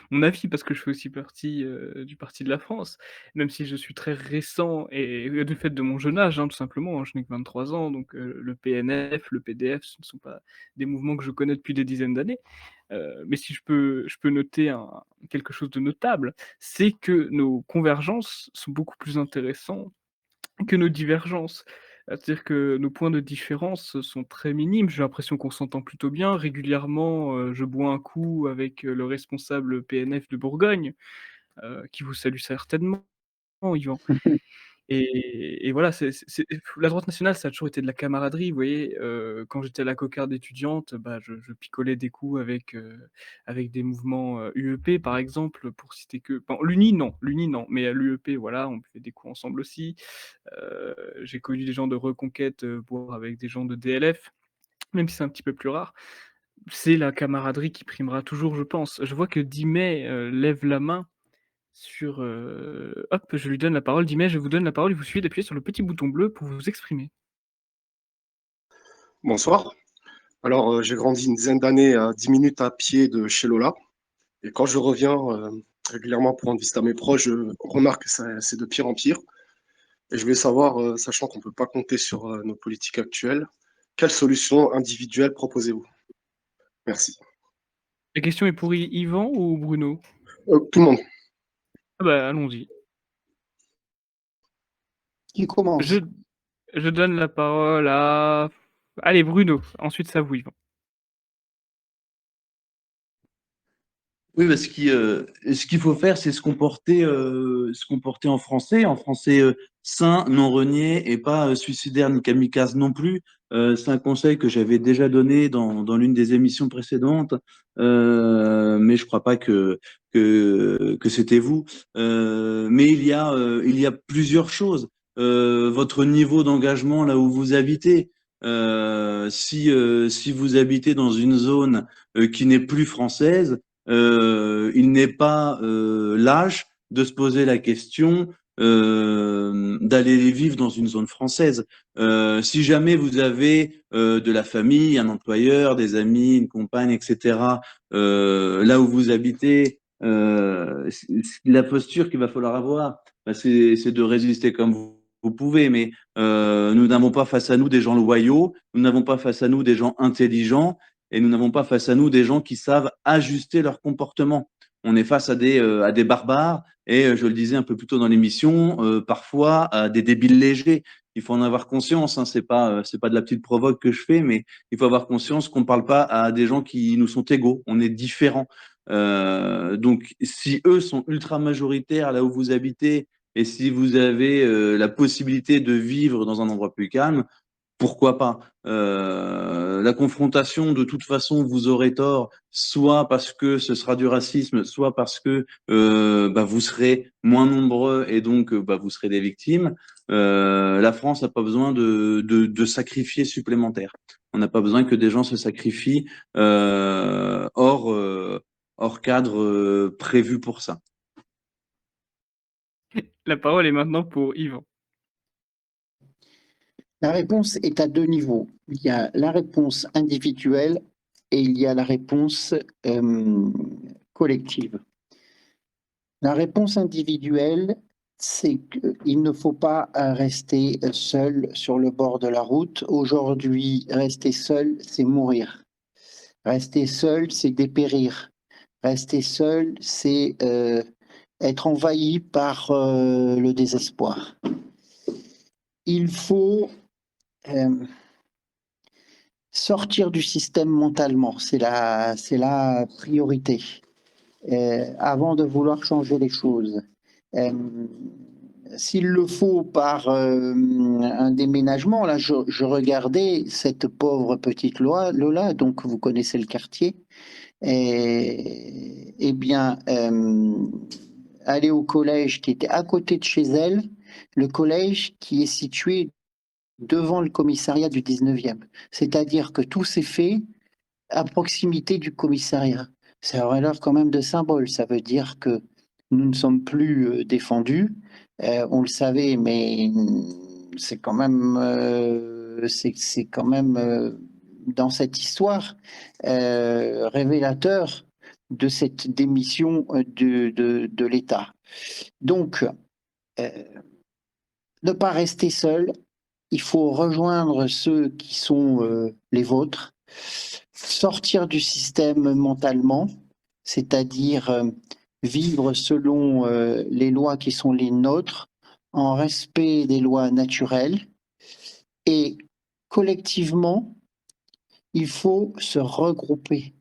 mon avis, parce que je fais aussi partie du Parti de la France, même si je suis très récent et du fait de mon jeune âge, hein, tout simplement, hein, je n'ai que 23 ans, donc le PNF, le PDF, ce ne sont pas des mouvements que je connais depuis des dizaines d'années. Mais si je peux noter quelque chose de notable, c'est que nos convergences sont beaucoup plus intéressantes que nos divergences. C'est-à-dire que nos points de différence sont très minimes. J'ai l'impression qu'on s'entend plutôt bien. Régulièrement, je bois un coup avec, le responsable PNF de Bourgogne, qui vous salue certainement, Yvan. Et voilà, c'est la droite nationale, ça a toujours été de la camaraderie, vous voyez? Quand j'étais à la cocarde étudiante, bah, je picolais des coups avec des mouvements, UEP, par exemple, pour citer que bon, l'Uni non, mais à l'UEP, voilà, on fait des coups ensemble aussi. J'ai connu des gens de Reconquête, boire avec des gens de DLF, même si c'est un petit peu plus rare. C'est la camaraderie qui primera toujours, je pense. Je vois que Dimet, lève la main sur, hop, je lui donne la parole. Dimet, je vous donne la parole, il vous suffit d'appuyer sur le petit bouton bleu pour vous exprimer. Bonsoir. Alors, j'ai grandi une dizaine d'années à 10 minutes à pied de chez Lola. Et quand je reviens régulièrement pour rendre visite à mes proches, je remarque que c'est de pire en pire. Et je voulais savoir, sachant qu'on ne peut pas compter sur nos politiques actuelles, quelles solutions individuelles proposez-vous? Merci. La question est pour Yvan ou Bruno? Tout le monde. Ah bah, allons-y. Qui commence? Je donne la parole à allez Bruno, ensuite c'est à vous Yvan. Oui, bah, ce qu'il faut faire, c'est se comporter en français sain, non renié et pas suicidaire ni kamikaze non plus. C'est un conseil que j'avais déjà donné dans l'une des émissions précédentes, mais je crois pas que c'était vous. Mais il y a plusieurs choses. Votre niveau d'engagement là où vous habitez. si vous habitez dans une zone qui n'est plus française, il n'est pas lâche de se poser la question d'aller vivre dans une zone française. Si jamais vous avez de la famille, un employeur, des amis, une compagne, etc., là où vous habitez, la posture qu'il va falloir avoir, bah, c'est de résister comme vous pouvez, mais nous n'avons pas face à nous des gens loyaux, nous n'avons pas face à nous des gens intelligents, et nous n'avons pas face à nous des gens qui savent ajuster leur comportement. On est face à des barbares, et je le disais un peu plus tôt dans l'émission, parfois à des débiles légers. Il faut en avoir conscience, hein, c'est pas de la petite provoque que je fais, mais il faut avoir conscience qu'on ne parle pas à des gens qui nous sont égaux, on est différents. Donc, si eux sont ultra majoritaires là où vous habitez, et si vous avez la possibilité de vivre dans un endroit plus calme, pourquoi pas? La confrontation, de toute façon, vous aurez tort, soit parce que ce sera du racisme, soit parce que bah, vous serez moins nombreux et donc bah, vous serez des victimes. La France n'a pas besoin de sacrifiés supplémentaires. On n'a pas besoin que des gens se sacrifient hors cadre prévu pour ça. La parole est maintenant pour Yvan. La réponse est à deux niveaux. Il y a la réponse individuelle et il y a la réponse collective. La réponse individuelle, c'est qu'il ne faut pas rester seul sur le bord de la route. Aujourd'hui, rester seul, c'est mourir. Rester seul, c'est dépérir. Rester seul, c'est être envahi par le désespoir. Il faut sortir du système mentalement, c'est la priorité, avant de vouloir changer les choses. S'il le faut par un déménagement, là je regardais cette pauvre petite Lola, donc vous connaissez le quartier, et bien aller au collège qui était à côté de chez elle, le collège qui est situé devant le commissariat du 19e. C'est-à-dire que tout s'est fait à proximité du commissariat. Ça aurait l'air quand même de symbole. Ça veut dire que nous ne sommes plus défendus. On le savait, mais c'est quand même, c'est quand même dans cette histoire révélateur de cette démission de l'État. Donc, ne pas rester seul, il faut rejoindre ceux qui sont les vôtres, sortir du système mentalement, c'est-à-dire vivre selon les lois qui sont les nôtres, en respect des lois naturelles, et collectivement, il faut se regrouper,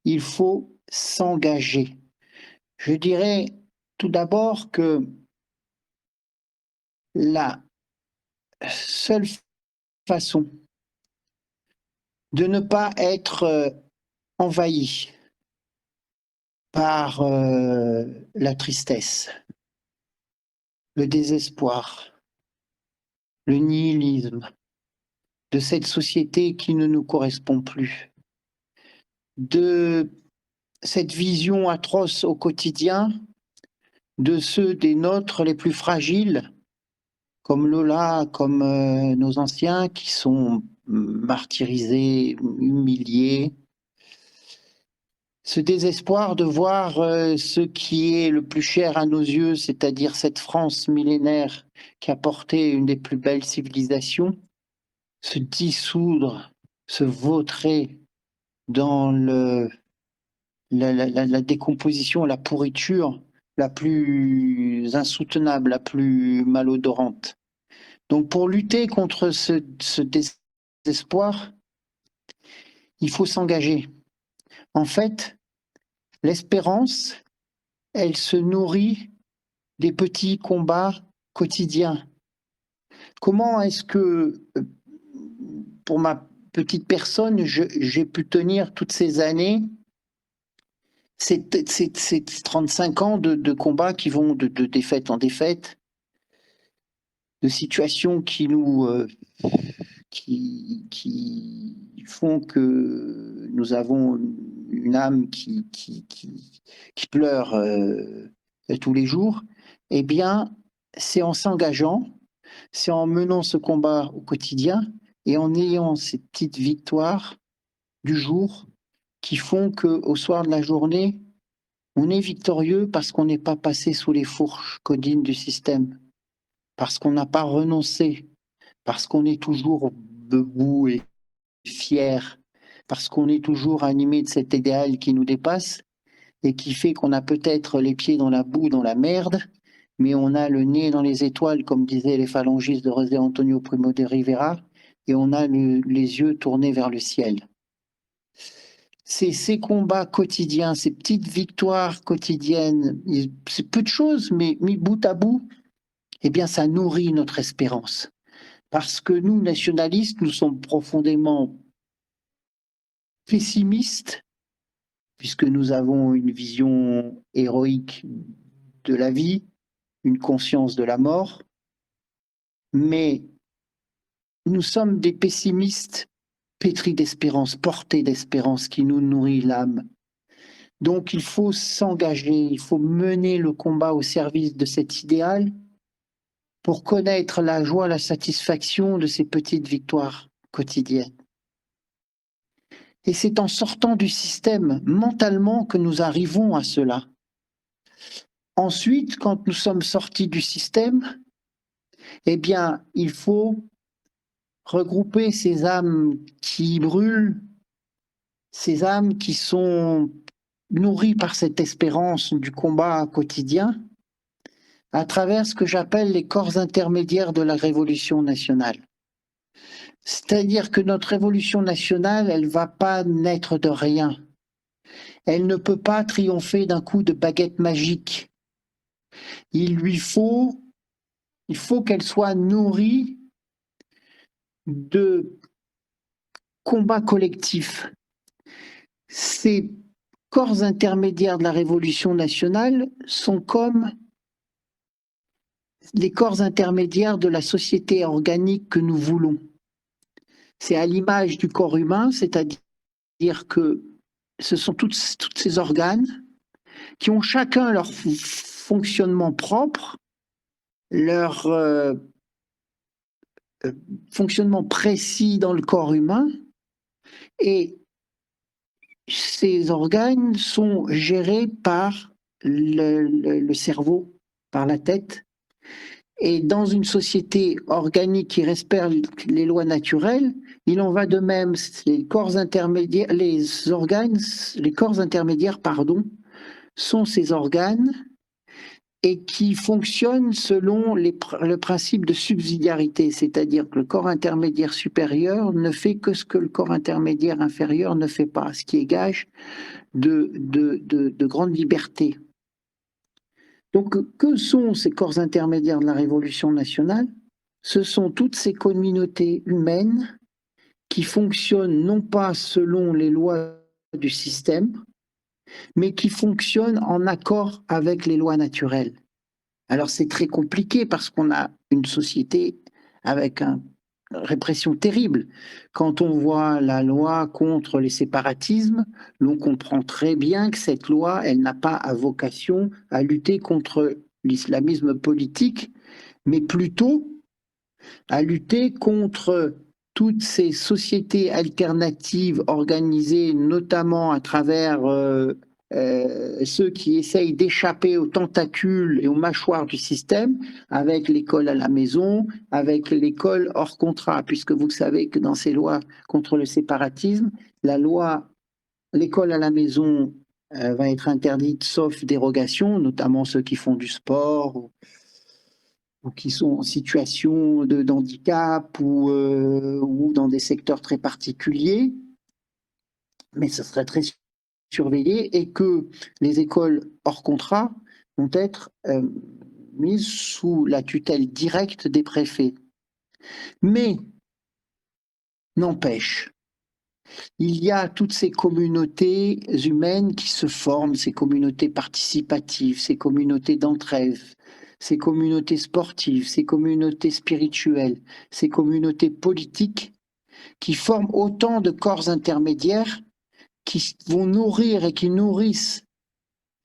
il faut s'engager. Je dirais tout d'abord que la seule façon de ne pas être envahi par la tristesse, le désespoir, le nihilisme de cette société qui ne nous correspond plus, de cette vision atroce au quotidien de ceux des nôtres les plus fragiles, comme Lola, comme nos anciens qui sont martyrisés, humiliés. Ce désespoir de voir ce qui est le plus cher à nos yeux, c'est-à-dire cette France millénaire qui a porté une des plus belles civilisations, se dissoudre, se vautrer dans la décomposition, la pourriture la plus insoutenable, la plus malodorante. Donc pour lutter contre ce désespoir, il faut s'engager. En fait, l'espérance, elle se nourrit des petits combats quotidiens. Comment est-ce que, pour ma petite personne, j'ai pu tenir toutes ces années, ces 35 ans de combats qui vont de défaite en défaite, de situations qui nous qui font que nous avons une âme qui pleure tous les jours, eh bien, c'est en s'engageant, c'est en menant ce combat au quotidien et en ayant ces petites victoires du jour qui font qu'au soir de la journée, on est victorieux parce qu'on n'est pas passé sous les fourches codines du système, parce qu'on n'a pas renoncé, parce qu'on est toujours debout et fier, parce qu'on est toujours animé de cet idéal qui nous dépasse et qui fait qu'on a peut-être les pieds dans la boue, dans la merde, mais on a le nez dans les étoiles, comme disaient les phalangistes de José Antonio Primo de Rivera, et on a les yeux tournés vers le ciel. C'est ces combats quotidiens, ces petites victoires quotidiennes, c'est peu de choses, mais mis bout à bout, eh bien, ça nourrit notre espérance. Parce que nous, nationalistes, nous sommes profondément pessimistes, puisque nous avons une vision héroïque de la vie, une conscience de la mort, mais nous sommes des pessimistes pétris d'espérance, portés d'espérance qui nous nourrit l'âme. Donc il faut s'engager, il faut mener le combat au service de cet idéal pour connaître la joie, la satisfaction de ces petites victoires quotidiennes. Et c'est en sortant du système mentalement que nous arrivons à cela. Ensuite, quand nous sommes sortis du système, eh bien, il faut regrouper ces âmes qui brûlent, ces âmes qui sont nourries par cette espérance du combat quotidien, à travers ce que j'appelle les corps intermédiaires de la Révolution nationale. C'est-à-dire que notre Révolution nationale, elle ne va pas naître de rien. Elle ne peut pas triompher d'un coup de baguette magique. Il faut qu'elle soit nourrie de combats collectifs. Ces corps intermédiaires de la Révolution nationale sont comme les corps intermédiaires de la société organique que nous voulons. C'est à l'image du corps humain, c'est-à-dire que ce sont tous ces organes qui ont chacun leur fonctionnement propre, leur fonctionnement précis dans le corps humain, et ces organes sont gérés par le cerveau, par la tête. Et dans une société organique qui respecte les lois naturelles, il en va de même. Les corps intermédiaires, sont ces organes et qui fonctionnent selon le principe de subsidiarité, c'est-à-dire que le corps intermédiaire supérieur ne fait que ce que le corps intermédiaire inférieur ne fait pas, ce qui est gage de grande liberté. Donc, que sont ces corps intermédiaires de la Révolution nationale? Ce sont toutes ces communautés humaines qui fonctionnent non pas selon les lois du système, mais qui fonctionnent en accord avec les lois naturelles. Alors c'est très compliqué parce qu'on a une société avec une répression terrible. Quand on voit la loi contre les séparatismes, l'on comprend très bien que cette loi, elle n'a pas à vocation à lutter contre l'islamisme politique, mais plutôt à lutter contre toutes ces sociétés alternatives organisées notamment à travers ceux qui essayent d'échapper aux tentacules et aux mâchoires du système, avec l'école à la maison, avec l'école hors contrat, puisque vous savez que dans ces lois contre le séparatisme, la loi l'école à la maison va être interdite sauf dérogation, notamment ceux qui font du sport ou qui sont en situation de handicap ou dans des secteurs très particuliers, mais ce serait très surveillé, et que les écoles hors contrat vont être mises sous la tutelle directe des préfets. Mais, n'empêche, il y a toutes ces communautés humaines qui se forment, ces communautés participatives, ces communautés d'entraide, ces communautés sportives, ces communautés spirituelles, ces communautés politiques qui forment autant de corps intermédiaires qui vont nourrir et qui nourrissent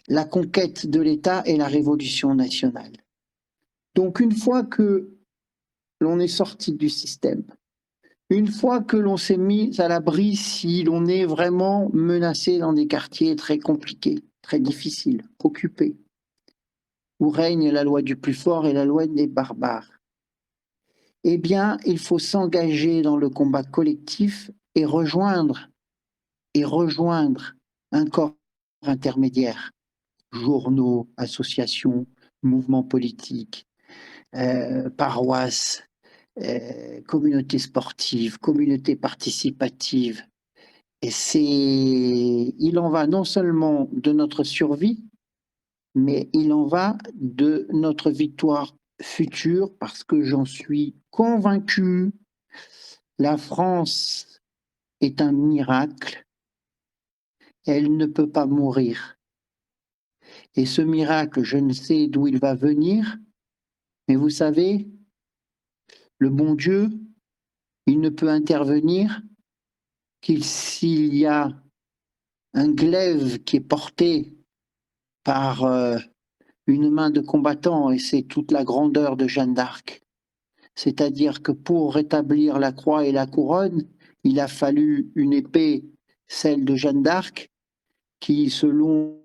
la conquête de l'État et la révolution nationale. Donc une fois que l'on est sorti du système, une fois que l'on s'est mis à l'abri si l'on est vraiment menacé dans des quartiers très compliqués, très difficiles, occupés, où règne la loi du plus fort et la loi des barbares, eh bien, il faut s'engager dans le combat collectif et rejoindre un corps intermédiaire, journaux, associations, mouvements politiques, paroisses, communautés sportives, communautés participatives. Et il en va non seulement de notre survie, mais il en va de notre victoire future, parce que j'en suis convaincu, la France est un miracle, elle ne peut pas mourir. Et ce miracle, je ne sais d'où il va venir, mais vous savez, le bon Dieu, il ne peut intervenir s'il y a un glaive qui est porté par une main de combattant, et c'est toute la grandeur de Jeanne d'Arc. C'est-à-dire que pour rétablir la croix et la couronne, il a fallu une épée, celle de Jeanne d'Arc, qui, selon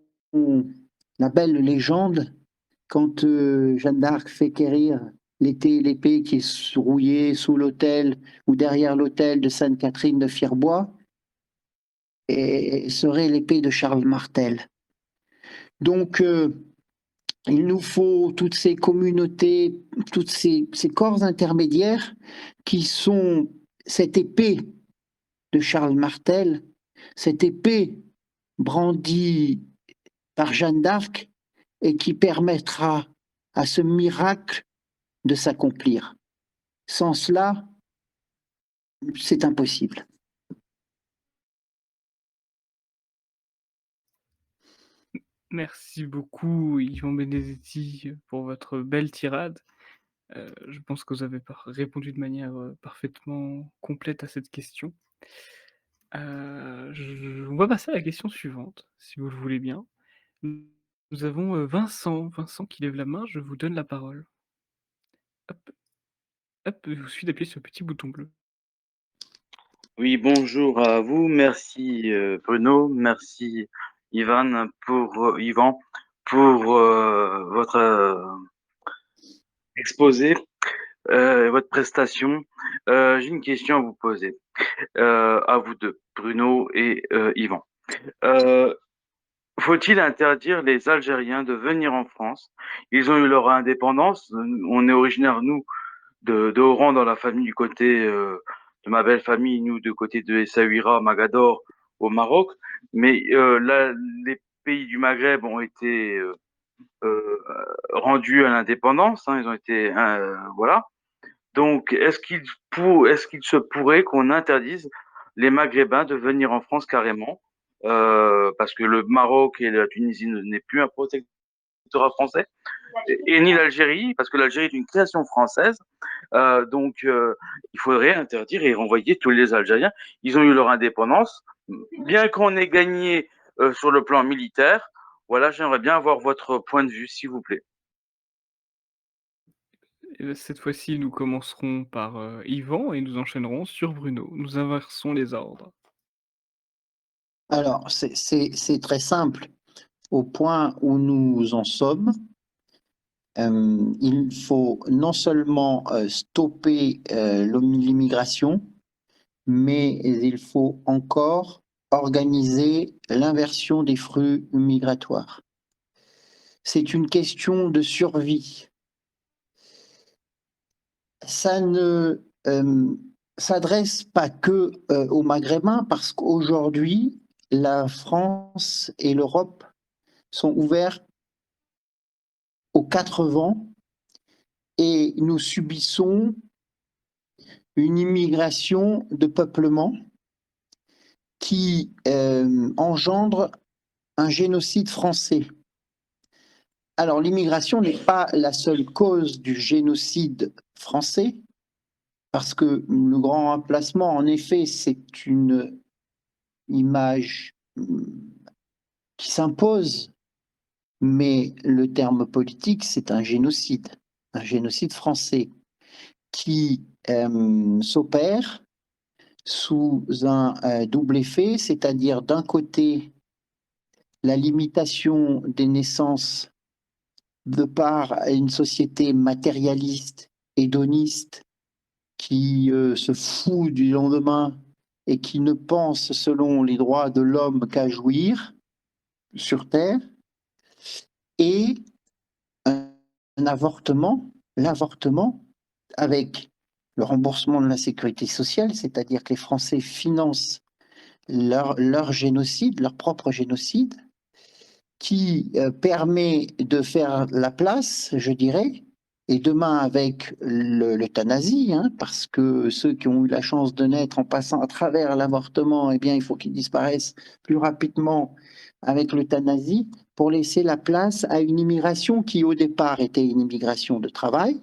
la belle légende, quand Jeanne d'Arc fait quérir l'épée qui est rouillée sous l'autel ou derrière l'autel de Sainte-Catherine de Fierbois, et serait l'épée de Charles Martel. Donc, il nous faut toutes ces communautés, tous ces corps intermédiaires qui sont cette épée de Charles Martel, cette épée brandie par Jeanne d'Arc et qui permettra à ce miracle de s'accomplir. Sans cela, c'est impossible. Merci beaucoup, Yvan Benedetti, pour votre belle tirade. Je pense que vous avez répondu de manière parfaitement complète à cette question. On va passer à la question suivante, si vous le voulez bien. Nous avons Vincent qui lève la main, je vous donne la parole. Hop, hop, il vous suffit d'appuyer sur le petit bouton bleu. Oui, bonjour à vous. Merci Bruno, merci Yvan pour votre exposé, votre prestation. J'ai une question à vous poser, à vous deux, Bruno et Yvan. Faut-il interdire les Algériens de venir en France? Ils ont eu leur indépendance. On est originaire, nous, de Oran, dans la famille du côté de ma belle famille, nous, du côté de Essaouira, Magador, au Maroc. Mais là, les pays du Maghreb ont été rendus à l'indépendance. Hein, ils ont été, voilà. Donc, est-ce qu'il se pourrait qu'on interdise les Maghrébins de venir en France carrément, parce que le Maroc et la Tunisie n'est plus un protectorat français, et ni l'Algérie, parce que l'Algérie est une création française. Donc, il faudrait interdire et renvoyer tous les Algériens. Ils ont eu leur indépendance, bien qu'on ait gagné sur le plan militaire. Voilà, j'aimerais bien avoir votre point de vue, s'il vous plaît. Cette fois-ci, nous commencerons par Yvan et nous enchaînerons sur Bruno. Nous inversons les ordres. Alors, c'est très simple. Au point où nous en sommes, il faut non seulement stopper l'immigration, mais il faut encore organiser l'inversion des flux migratoires. C'est une question de survie. Ça ne s'adresse pas que aux Maghrébins, parce qu'aujourd'hui, la France et l'Europe sont ouverts aux quatre vents et nous subissons une immigration de peuplement qui engendre un génocide français. Alors l'immigration n'est pas la seule cause du génocide français, parce que le grand remplacement, en effet, c'est une image qui s'impose, mais le terme politique, c'est un génocide français qui s'opère sous un double effet, c'est-à-dire d'un côté la limitation des naissances de par une société matérialiste, hédoniste, qui se fout du lendemain et qui ne pense selon les droits de l'homme qu'à jouir sur Terre, et l'avortement avec le remboursement de la sécurité sociale, c'est-à-dire que les Français financent leur génocide, leur propre génocide, qui permet de faire la place, je dirais, et demain avec l'euthanasie, hein, parce que ceux qui ont eu la chance de naître en passant à travers l'avortement, eh bien, il faut qu'ils disparaissent plus rapidement avec l'euthanasie, pour laisser la place à une immigration qui au départ était une immigration de travail,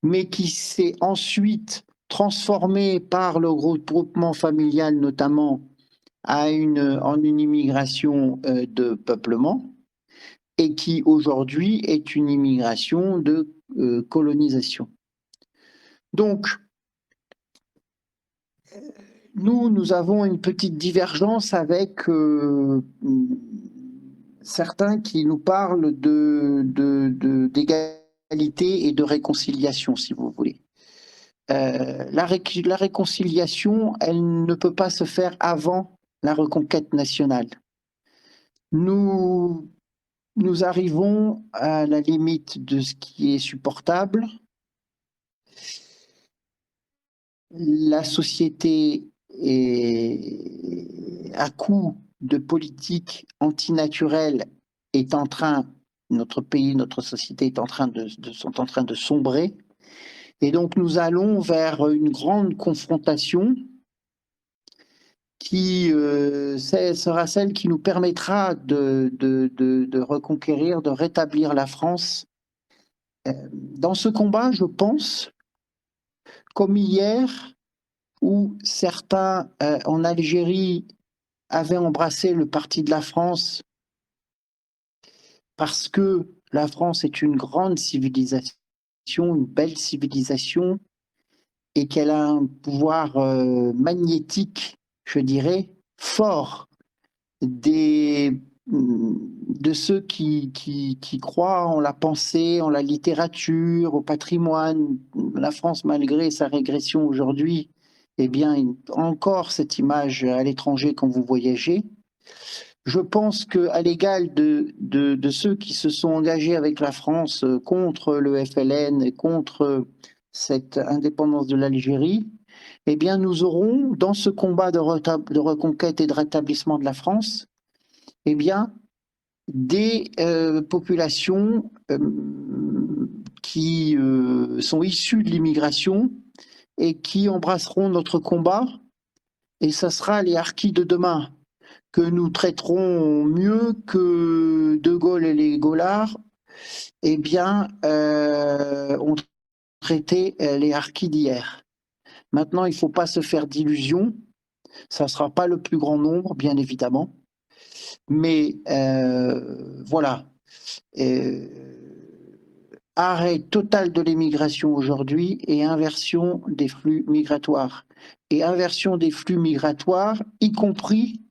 mais qui s'est ensuite transformée par le regroupement familial notamment en une immigration de peuplement, et qui aujourd'hui est une immigration de colonisation. Donc, nous avons une petite divergence avec certains qui nous parlent d'égalité et de réconciliation, si vous voulez. La réconciliation, elle ne peut pas se faire avant la reconquête nationale. Nous arrivons à la limite de ce qui est supportable. La société à coup de politique antinaturelle est en train, notre pays, notre société sont en train de sombrer. Et donc nous allons vers une grande confrontation qui sera celle qui nous permettra de reconquérir, de rétablir la France. Dans ce combat, je pense, comme hier, où certains en Algérie avaient embrassé le parti de la France parce que la France est une grande civilisation, une belle civilisation, et qu'elle a un pouvoir magnétique, je dirais, fort de ceux qui croient en la pensée, en la littérature, au patrimoine. La France, malgré sa régression aujourd'hui, eh bien, encore cette image à l'étranger quand vous voyagez. Je pense qu'à l'égal de ceux qui se sont engagés avec la France contre le FLN et contre cette indépendance de l'Algérie, eh bien, nous aurons, dans ce combat de reconquête et de rétablissement de la France, eh bien, des populations qui sont issues de l'immigration et qui embrasseront notre combat, et ce sera les harkis de demain que nous traiterons mieux que De Gaulle et les Gaullards, eh bien, ont traité les harkis d'hier. Maintenant, il ne faut pas se faire d'illusions, ça ne sera pas le plus grand nombre, bien évidemment, mais voilà. Arrêt total de l'immigration aujourd'hui et inversion des flux migratoires. Et inversion des flux migratoires, y compris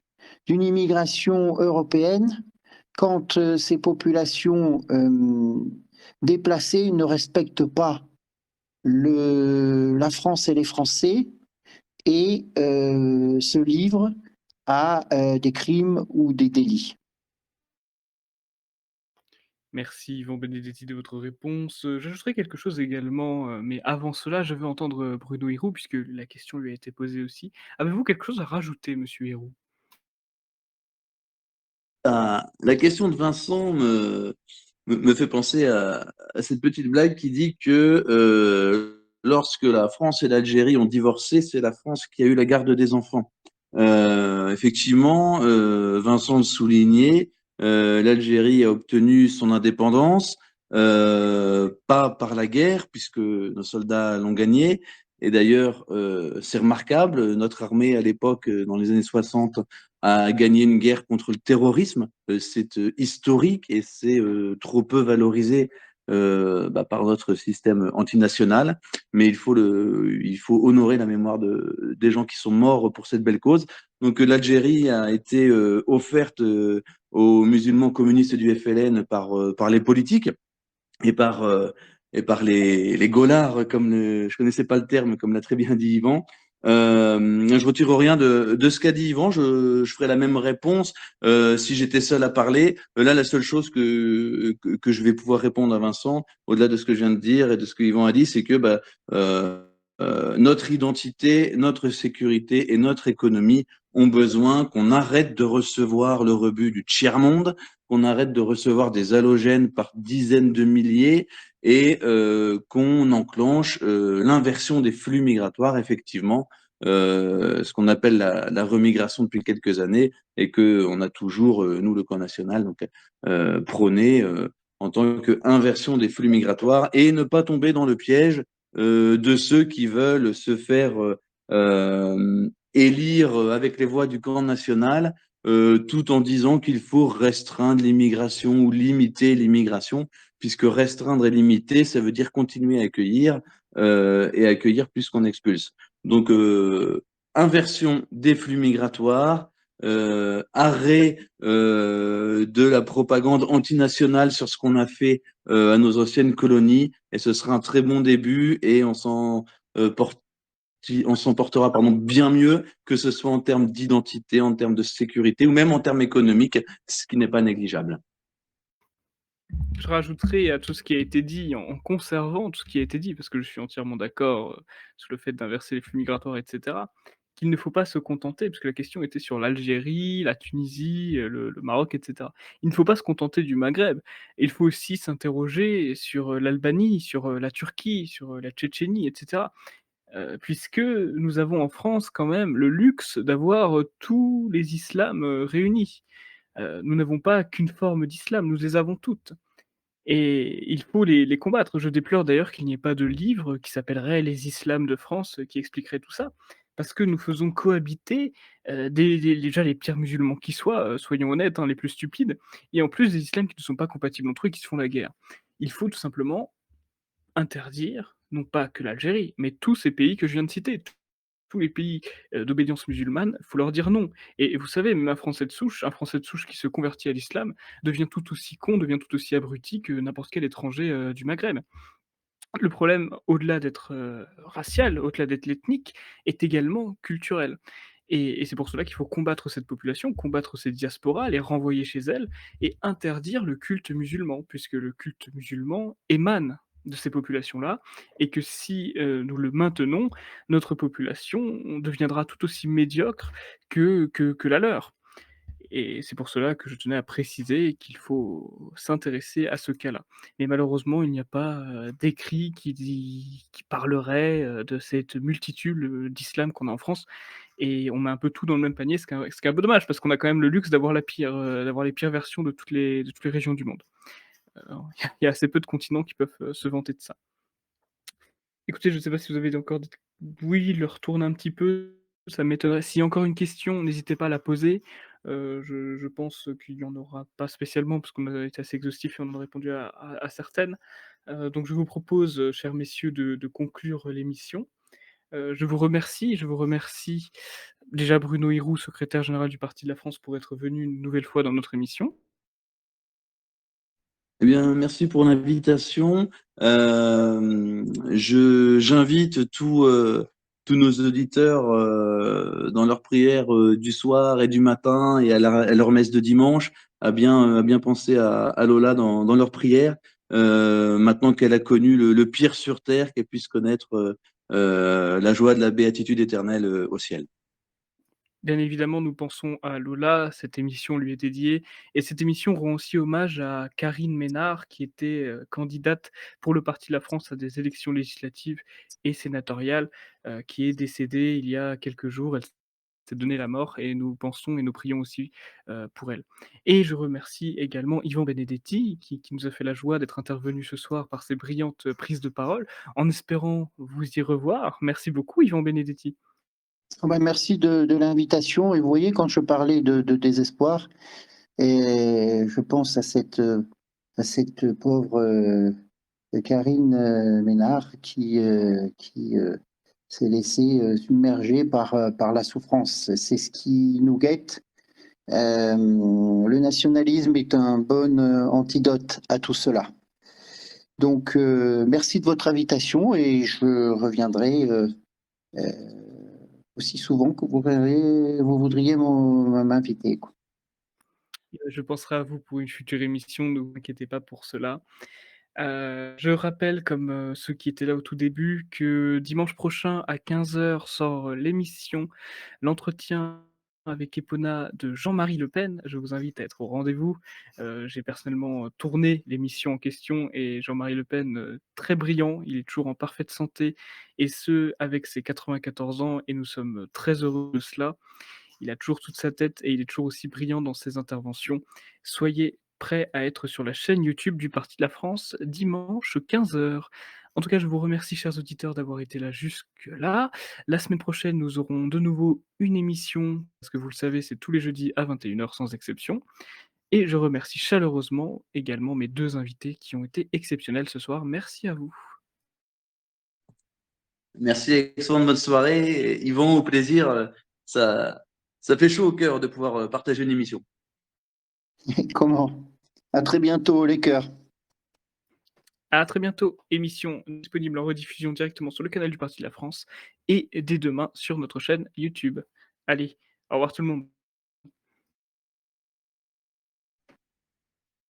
d'une immigration européenne, quand ces populations déplacées ne respectent pas la France et les Français et se livrent à des crimes ou des délits. Merci Yvan Benedetti de votre réponse. J'ajouterai quelque chose également, mais avant cela, je veux entendre Bruno Héroux, puisque la question lui a été posée aussi. Avez-vous quelque chose à rajouter, monsieur Héroux? La question de Vincent me fait penser à cette petite blague qui dit que lorsque la France et l'Algérie ont divorcé, c'est la France qui a eu la garde des enfants. Effectivement, Vincent le soulignait, l'Algérie a obtenu son indépendance, pas par la guerre, puisque nos soldats l'ont gagnée, Et d'ailleurs, c'est remarquable, notre armée à l'époque, dans les années 60, a gagné une guerre contre le terrorisme. C'est historique et c'est trop peu valorisé par notre système antinational. Mais il faut honorer la mémoire des gens qui sont morts pour cette belle cause. Donc l'Algérie a été offerte aux musulmans communistes du FLN par les politiques et par les Gaulards, je connaissais pas le terme, comme l'a très bien dit Yvan. Je retire rien de ce qu'a dit Yvan. Je ferai la même réponse si j'étais seul à parler. Là, la seule chose que je vais pouvoir répondre à Vincent, au-delà de ce que je viens de dire et de ce que Yvan a dit, c'est que notre identité, notre sécurité et notre économie ont besoin qu'on arrête de recevoir le rebut du tiers-monde, qu'on arrête de recevoir des halogènes par dizaines de milliers et qu'on enclenche l'inversion des flux migratoires, effectivement, ce qu'on appelle la remigration depuis quelques années et qu'on a toujours, nous, le camp national, donc, prôné en tant qu'inversion des flux migratoires et ne pas tomber dans le piège de ceux qui veulent se faire élire avec les voix du camp national tout en disant qu'il faut restreindre l'immigration ou limiter l'immigration, puisque restreindre et limiter, ça veut dire continuer à accueillir et accueillir plus qu'on expulse. Donc, inversion des flux migratoires, arrêt de la propagande antinationale sur ce qu'on a fait à nos anciennes colonies, et ce sera un très bon début, et on s'en portera bien mieux, que ce soit en termes d'identité, en termes de sécurité ou même en termes économiques, ce qui n'est pas négligeable. Je rajouterai à tout ce qui a été dit, en conservant tout ce qui a été dit, parce que je suis entièrement d'accord, sur le fait d'inverser les flux migratoires et cetera, qu'il ne faut pas se contenter, parce que la question était sur l'Algérie, la Tunisie, le Maroc et cetera. Il ne faut pas se contenter du Maghreb. Il faut aussi s'interroger sur, l'Albanie, sur, la Turquie, sur, la Tchétchénie et cetera. Puisque nous avons en France quand même le luxe d'avoir, tous les islams, réunis. Nous n'avons pas qu'une forme d'islam, nous les avons toutes. Et il faut les combattre. Je déplore d'ailleurs qu'il n'y ait pas de livre qui s'appellerait «Les islams de France», qui expliquerait tout ça. Parce que nous faisons cohabiter, déjà les pires musulmans qui soient, soyons honnêtes, hein, les plus stupides, et en plus des islams qui ne sont pas compatibles entre eux et qui se font la guerre. Il faut tout simplement interdire, non pas que l'Algérie, mais tous ces pays que je viens de citer. Tous les pays, d'obédience musulmane, il faut leur dire non. Et vous savez, même un Français de souche qui se convertit à l'islam devient tout aussi con, devient tout aussi abruti que n'importe quel étranger, du Maghreb. Le problème, au-delà d'être, racial, au-delà d'être ethnique, est également culturel. Et c'est pour cela qu'il faut combattre cette population, combattre ces diasporas, les renvoyer chez elles et interdire le culte musulman, puisque le culte musulman émane de ces populations-là et que si, nous le maintenons, notre population deviendra tout aussi médiocre que la leur. Et c'est pour cela que je tenais à préciser qu'il faut s'intéresser à ce cas-là. Mais malheureusement, il n'y a pas, d'écrit qui parlerait, de cette multitude, d'islam qu'on a en France et on met un peu tout dans le même panier, ce qui est un peu dommage parce qu'on a quand même le luxe d'avoir les pires versions de toutes les régions du monde. Il y a assez peu de continents qui peuvent, se vanter de ça. Écoutez, je ne sais pas si vous avez encore des oui, le retourne un petit peu, ça m'étonnerait. S'il y a encore une question, n'hésitez pas à la poser. Je pense qu'il y en aura pas spécialement parce qu'on a été assez exhaustif et on en a répondu à certaines. Donc je vous propose, chers messieurs, de conclure l'émission. Je vous remercie déjà Bruno Hyrou, secrétaire général du Parti de la France, pour être venu une nouvelle fois dans notre émission. Eh bien, merci pour l'invitation. J'invite tous nos auditeurs dans leur prière du soir et du matin et à leur messe de dimanche à bien penser à Lola dans leur prière. Maintenant qu'elle a connu le pire sur terre, qu'elle puisse connaître la joie de la béatitude éternelle au ciel. Bien évidemment, nous pensons à Lola, cette émission lui est dédiée et cette émission rend aussi hommage à Karine Ménard qui était, candidate pour le Parti de la France à des élections législatives et sénatoriales, qui est décédée il y a quelques jours. Elle s'est donné la mort et nous pensons et nous prions aussi, pour elle. Et je remercie également Yvan Benedetti qui nous a fait la joie d'être intervenu ce soir par ses brillantes, prises de parole, en espérant vous y revoir. Merci beaucoup Yvan Benedetti. Ah ben, merci de l'invitation. Et vous voyez, quand je parlais de désespoir, et je pense à cette pauvre Karine Ménard qui s'est laissée submerger par la souffrance. C'est ce qui nous guette. Le nationalisme est un bon antidote à tout cela. Donc, merci de votre invitation et je reviendrai euh, aussi souvent que vous voudriez m'inviter, quoi. Je penserai à vous pour une future émission, ne vous inquiétez pas pour cela. Je rappelle, comme, ceux qui étaient là au tout début, que dimanche prochain à 15 heures sort, l'émission L'entretien avec Epona de Jean-Marie Le Pen. Je vous invite à être au rendez-vous. J'ai personnellement, tourné l'émission en question et Jean-Marie Le Pen, très brillant, il est toujours en parfaite santé et ce, avec ses 94 ans et nous sommes, très heureux de cela. Il a toujours toute sa tête et il est toujours aussi brillant dans ses interventions. Soyez prêts à être sur la chaîne YouTube du Parti de la France dimanche 15 heures. En tout cas, je vous remercie, chers auditeurs, d'avoir été là jusque-là. La semaine prochaine, nous aurons de nouveau une émission, parce que vous le savez, c'est tous les jeudis à 21 heures sans exception. Et je remercie chaleureusement également mes deux invités qui ont été exceptionnels ce soir. Merci à vous. Merci, excellente bonne soirée. Yvon, au plaisir. Ça fait chaud au cœur de pouvoir partager une émission. Comment? À très bientôt, les cœurs. À très bientôt, émission disponible en rediffusion directement sur le canal du Parti de la France et dès demain sur notre chaîne YouTube. Allez, au revoir tout le monde.